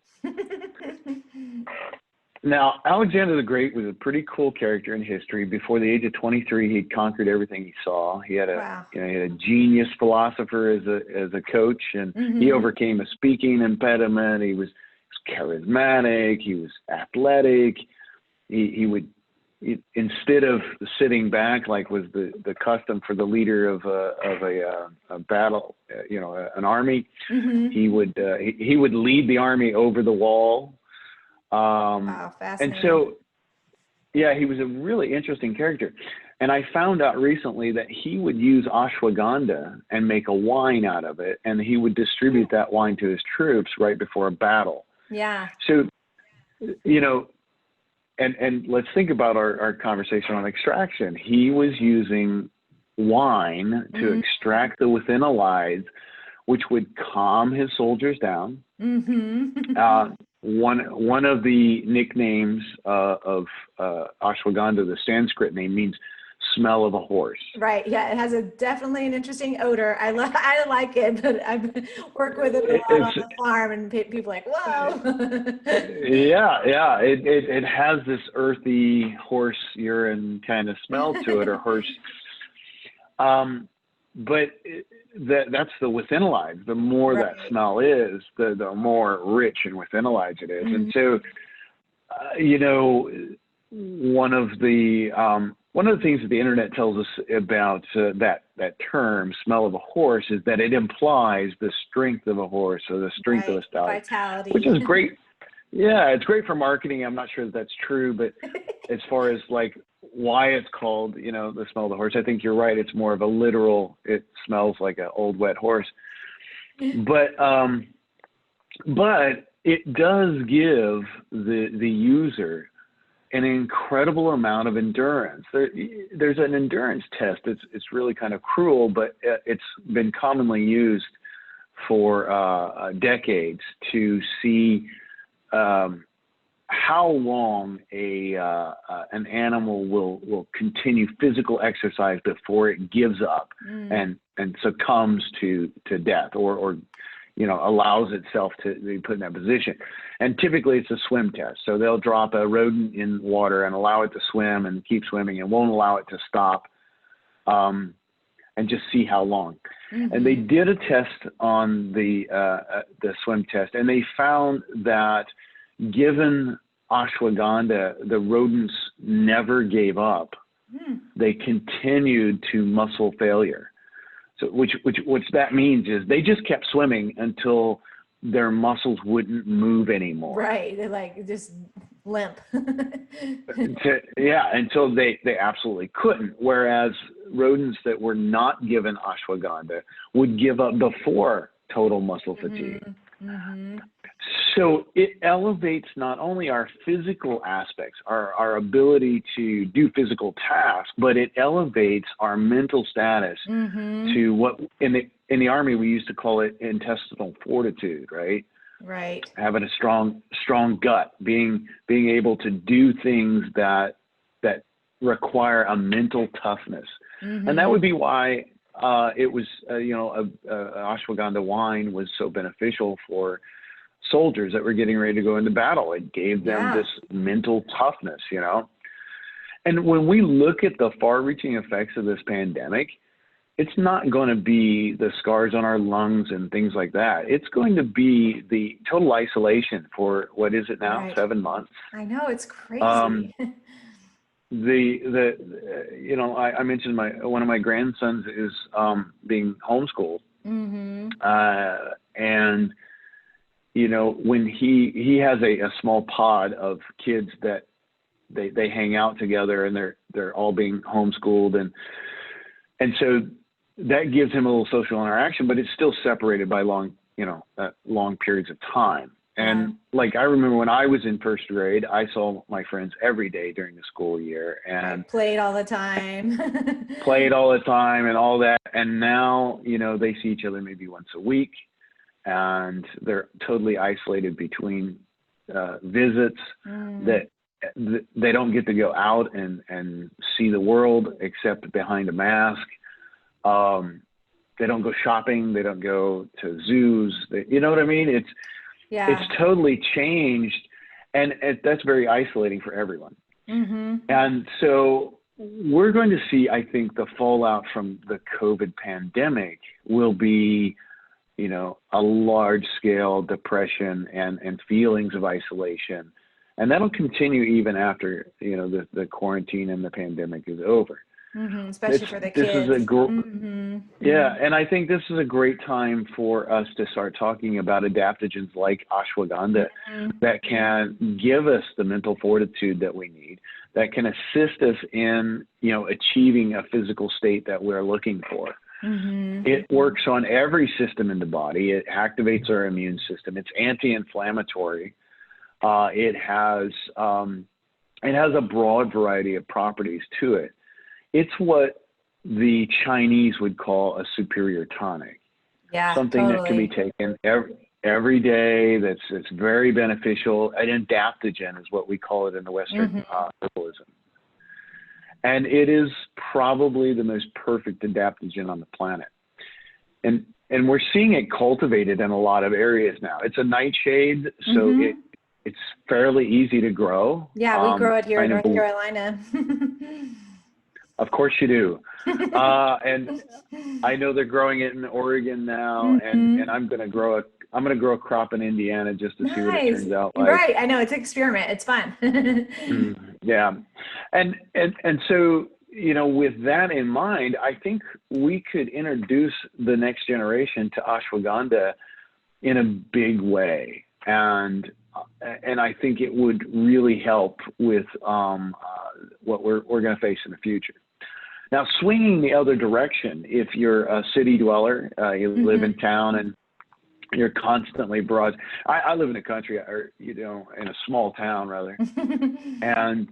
Now, Alexander the Great was a pretty cool character in history. Before the age of 23, he'd conquered everything he saw. He had
Wow.
he had a genius philosopher as a coach, and he overcame a speaking impediment. He was charismatic. He was athletic. He would, instead of sitting back like was the custom for the leader of a battle, an army, he would lead the army over the wall.
Wow, fascinating.
And so, yeah, he was a really interesting character. And I found out recently that he would use ashwagandha and make a wine out of it, and he would distribute that wine to his troops right before a battle.
Yeah.
So, and let's think about our conversation on extraction. He was using wine to extract the withinolides, which would calm his soldiers down. One of the nicknames of ashwagandha, the Sanskrit name, means smell of a horse.
Right. Yeah, it has definitely an interesting odor. I like it, but I've worked with it a lot on the farm, and people are like, whoa.
Yeah. It has this earthy horse urine kind of smell to it, or horse. But that's the withinolides. The more that smell is, the more rich in withinolides it is. And so, one of the things that the internet tells us about that term, smell of a horse, is that it implies the strength of a horse, or the strength of a stallion,
vitality,
which is great. Yeah, it's great for marketing. I'm not sure that's true, but as far as like why it's called, the smell of the horse, I think you're right. It's more of a literal, it smells like an old wet horse. But it does give the user an incredible amount of endurance. There's an endurance test. It's really kind of cruel, but it's been commonly used for decades to see how long an animal will continue physical exercise before it gives up and succumbs to death, or allows itself to be put in that position. And typically it's a swim test. So they'll drop a rodent in water and allow it to swim and keep swimming, and won't allow it to stop, and just see how long. And they did a test on the swim test, and they found that given ashwagandha, the rodents never gave up. They continued to muscle failure. So which that means is they just kept swimming until their muscles wouldn't move anymore.
Right. They're like just limp.
Until they absolutely couldn't. Whereas rodents that were not given ashwagandha would give up before total muscle fatigue. So it elevates not only our physical aspects, our ability to do physical tasks, but it elevates our mental status to what in the Army we used to call it intestinal fortitude, right?
Right.
Having a strong gut, being able to do things that require a mental toughness, and that would be why it was ashwagandha wine was so beneficial for soldiers that were getting ready to go into battle. It gave them this mental toughness, And when we look at the far-reaching effects of this pandemic, it's not going to be the scars on our lungs and things like that. It's going to be the total isolation for, what is it now, 7 months?
I know, it's crazy.
I mentioned one of my grandsons is being homeschooled, and when he has a small pod of kids that they hang out together, and they're all being homeschooled, and so that gives him a little social interaction, but it's still separated by long periods of time. And like, I remember when I was in first grade, I saw my friends every day during the school year, and
played all the time
and all that. And now, they see each other maybe once a week, and they're totally isolated between visits. That they don't get to go out and see the world except behind a mask. They don't go shopping. They don't go to zoos. You know what I mean? It's totally changed. and that's very isolating for everyone.
Mm-hmm.
And so we're going to see, I think, the fallout from the COVID pandemic will be, you know, a large scale depression and feelings of isolation. And that'll continue even after, you know, the quarantine and the pandemic is over.
Mm-hmm. Especially for the
This
kids.
is a
Mm-hmm.
yeah, and I think this is a great time for us to start talking about adaptogens like ashwagandha
Mm-hmm.
that can give us the mental fortitude that we need, that can assist us in, you know, achieving a physical state that we're looking for.
Mm-hmm.
It works on every system in the body. It activates our immune system. It's anti-inflammatory. It has a broad variety of properties to it. It's what the Chinese would call a superior tonic.
Yeah,
Something that can be taken every day. That's very beneficial. An adaptogen is what we call it in the Western herbalism. And it is probably the most perfect adaptogen on the planet. And we're seeing it cultivated in a lot of areas now. It's a nightshade, so it's fairly easy to grow.
Yeah, we grow it here in North Carolina.
Of course you do. And I know they're growing it in Oregon now, and I'm gonna grow a crop in Indiana just to see what it turns out like.
Right, I know, it's an experiment. It's fun.
Yeah, and so, you know, with that in mind, I think we could introduce the next generation to ashwagandha in a big way, and I think it would really help with what we're going to face in the future. Now, swinging the other direction, if you're a city dweller, you live in town and you're constantly broad. I live in the country, or, you know, in a small town rather, and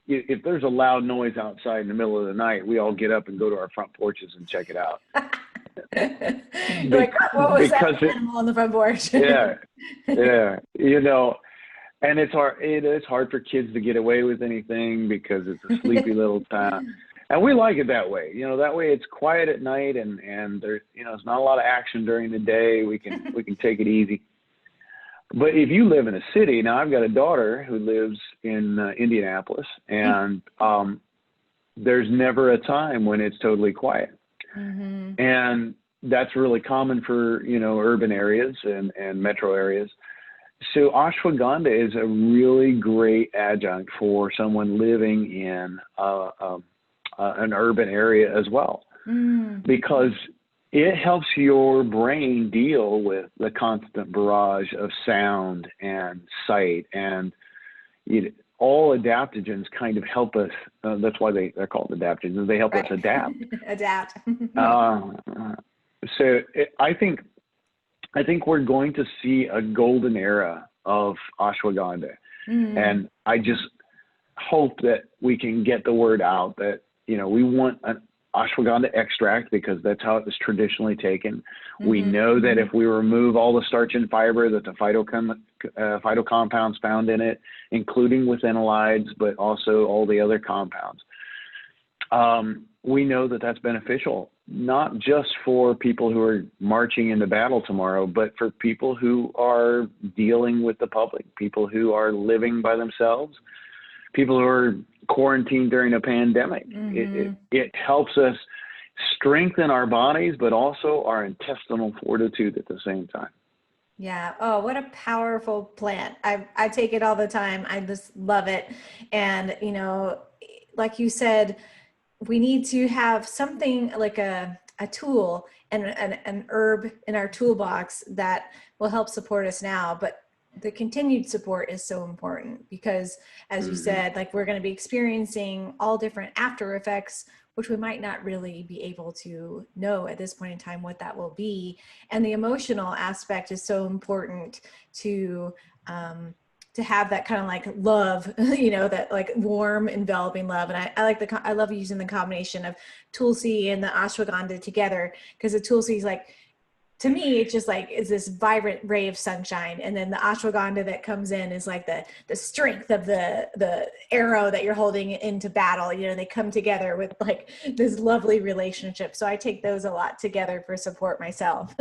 if there's a loud noise outside in the middle of the night, we all get up and go to our front porches and check it out.
Like, what was that animal on the front porch?
Yeah, you know, and it's hard for kids to get away with anything because it's a sleepy little town, and we like it that way. You know, that way it's quiet at night, and there's, you know, it's not a lot of action during the day. We can take it easy. But if you live in a city, now I've got a daughter who lives in Indianapolis, and there's never a time when it's totally quiet. And that's really common for, you know, urban areas and metro areas. So ashwagandha is a really great adjunct for someone living in an urban area as well, because it helps your brain deal with the constant barrage of sound and sight, and all adaptogens kind of help us. That's why they're called adaptogens. They help us adapt. So I think we're going to see a golden era of ashwagandha, and I just hope that we can get the word out that, you know, we want an ashwagandha extract because that's how it was traditionally taken. We know that if we remove all the starch and fiber, that the phytocompounds found in it, including withanolides, but also all the other compounds, we know that that's beneficial, not just for people who are marching into battle tomorrow, but for people who are dealing with the public, people who are living by themselves, people who are quarantined during a pandemic. It helps us strengthen our bodies, but also our intestinal fortitude at the same time.
Yeah. Oh, what a powerful plant. I take it all the time. I just love it. And, you know, like you said, we need to have something like a tool and an herb in our toolbox that will help support us now. But the continued support is so important because, as you said, like, we're going to be experiencing all different after effects, which we might not really be able to know at this point in time what that will be. And the emotional aspect is so important to have that kind of like love, you know, that like warm, enveloping love. And I love using the combination of Tulsi and the ashwagandha together, because the Tulsi is like, to me, it's just like, is this vibrant ray of sunshine. And then the ashwagandha that comes in is like the strength of the arrow that you're holding into battle. You know, they come together with like this lovely relationship. So I take those a lot together for support myself.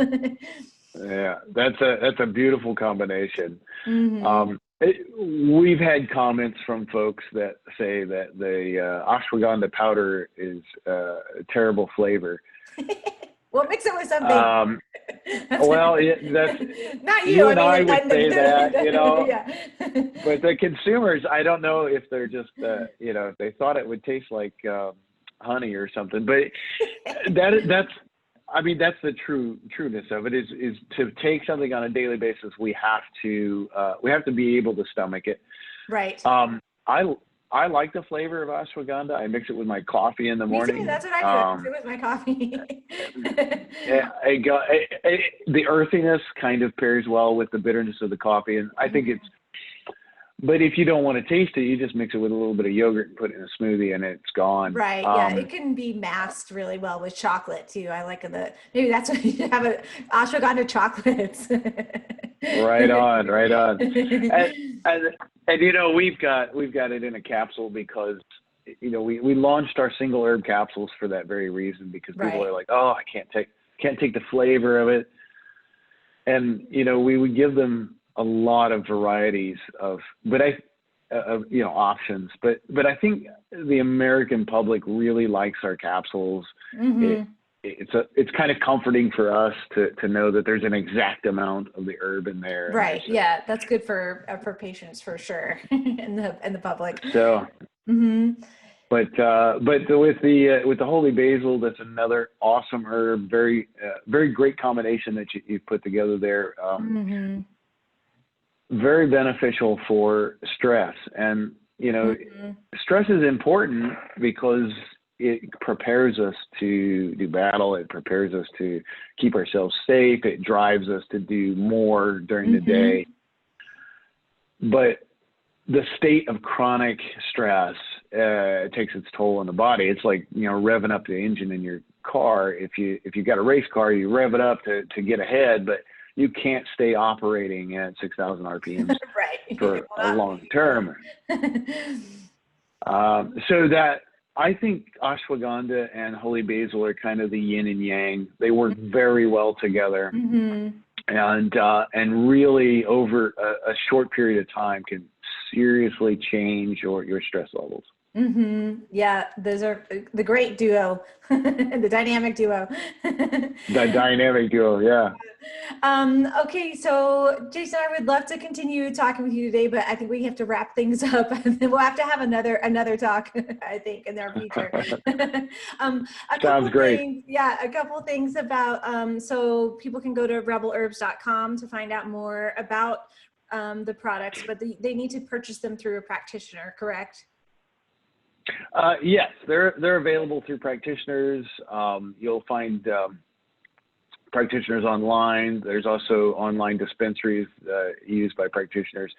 Yeah, that's a beautiful combination.
Mm-hmm.
We've had comments from folks that say that the ashwagandha powder is a terrible flavor.
Well, mix it with something.
Um, well, that's
Not you.
you
I
and
mean,
I would say that,
yeah.
but the consumers, I don't know if they're just, if they thought it would taste like honey or something. But that's, I mean, that's the trueness of it. Is to take something on a daily basis. We have to be able to stomach it.
Right.
I like the flavor of ashwagandha. I mix it with my coffee in the
Me too.
morning.
That's what I do. Mix it with my coffee.
Yeah, the earthiness kind of pairs well with the bitterness of the coffee, and I think it's. But if you don't want to taste it, you just mix it with a little bit of yogurt and put it in a smoothie, and it's gone.
Right. Yeah. It can be masked really well with chocolate too. I like maybe that's what you have ashwagandha chocolates.
Right on, right on. And we've got it in a capsule because we launched our single herb capsules for that very reason, because people are like, oh, I can't take the flavor of it. And we would give them a lot of varieties of options, but I think the American public really likes our capsules.
Mm-hmm.
It's kind of comforting for us to know that there's an exact amount of the herb in there.
Right. Yeah, that's good for patients for sure, and the public.
So,
mm-hmm.
but with the holy basil, that's another awesome herb. Very very great combination that you've put together there.
Mm-hmm.
Very beneficial for stress, and
mm-hmm.
stress is important because it prepares us to do battle. It prepares us to keep ourselves safe. It drives us to do more during the day. But the state of chronic stress takes its toll on the body. It's like revving up the engine in your car. If you got a race car, you rev it up to get ahead, but you can't stay operating at 6,000 RPMs for a long term. So that I think ashwagandha and holy basil are kind of the yin and yang. They work very well together, and really over a short period of time can seriously change your stress levels.
Mm-hmm. Yeah, those are the great duo, the dynamic duo.
The dynamic duo, yeah.
Okay, so Jason, I would love to continue talking with you today, but I think we have to wrap things up, and then we'll have to have another talk, I think, in our future.
Sounds great.
A couple of things about, so people can go to rebelherbs.com to find out more about the products, but they need to purchase them through a practitioner, correct?
Yes, they're available through practitioners. You'll find practitioners online. There's also online dispensaries used by practitioners,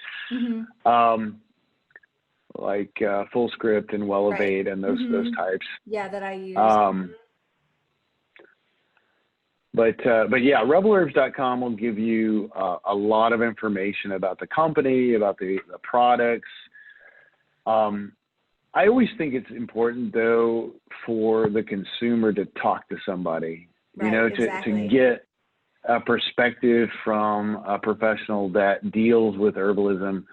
like Full Script and Elevate and those types.
Yeah, that I use.
But yeah, rebelherbs.com will give you a lot of information about the company, about the products. I always think it's important, though, for the consumer to talk to somebody, to get a perspective from a professional that deals with herbalism.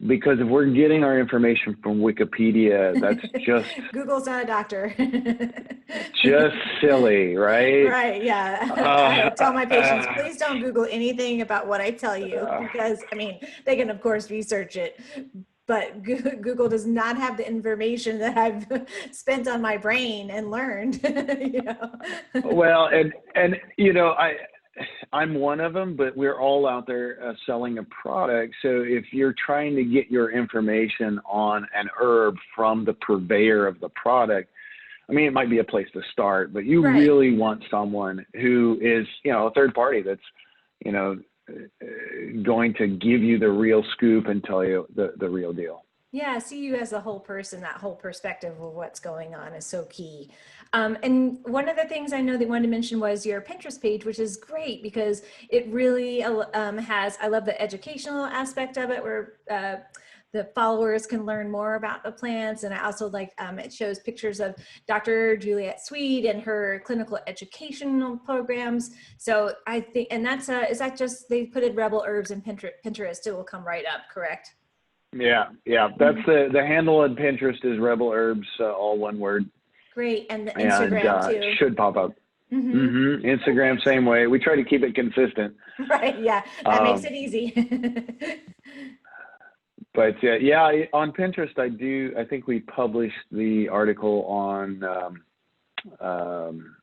Because if we're getting our information from Wikipedia, that's just
Google's not a doctor.
Just silly, right?
Right. Yeah. I tell my patients, please don't Google anything about what I tell you, because they can of course research it, but Google does not have the information that I've spent on my brain and learned.
Well, and I'm one of them, but we're all out there selling a product. So if you're trying to get your information on an herb from the purveyor of the product, it might be a place to start, but you really want someone who is, a third party that's, going to give you the real scoop and tell you the real deal.
Yeah, see you as a whole person. That whole perspective of what's going on is so key. And one of the things I know that you wanted to mention was your Pinterest page, which is great because it really has, I love the educational aspect of it, where the followers can learn more about the plants. And I also like, it shows pictures of Dr. Juliet Swede and her clinical educational programs. So I think, and that's, is that just, they put in Rebel Herbs and Pinterest, it will come right up, correct?
Yeah, that's the handle on Pinterest is Rebel Herbs, all one word.
Great, and the Instagram too.
It should pop up. Instagram, same way. We try to keep it consistent.
Right, yeah, that makes it easy.
But yeah, on Pinterest, I think we published the article on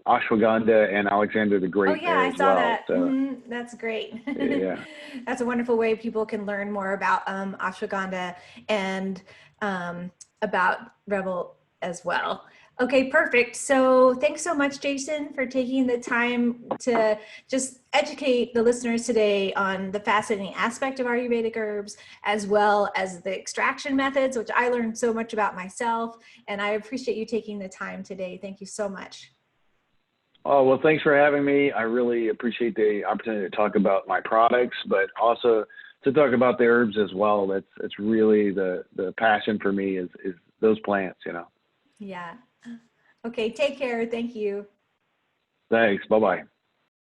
Ashwagandha and Alexander the Great.
Oh yeah, I saw that.
So,
that's great.
Yeah.
That's a wonderful way people can learn more about ashwagandha and about Rebel as well. Okay, perfect. So thanks so much, Jason, for taking the time to just educate the listeners today on the fascinating aspect of Ayurvedic herbs, as well as the extraction methods, which I learned so much about myself. And I appreciate you taking the time today. Thank you so much.
Oh, well, thanks for having me. I really appreciate the opportunity to talk about my products, but also to talk about the herbs as well. It's really the passion for me is those plants, you know.
Yeah. Okay, take care. Thank you.
Thanks. Bye-bye.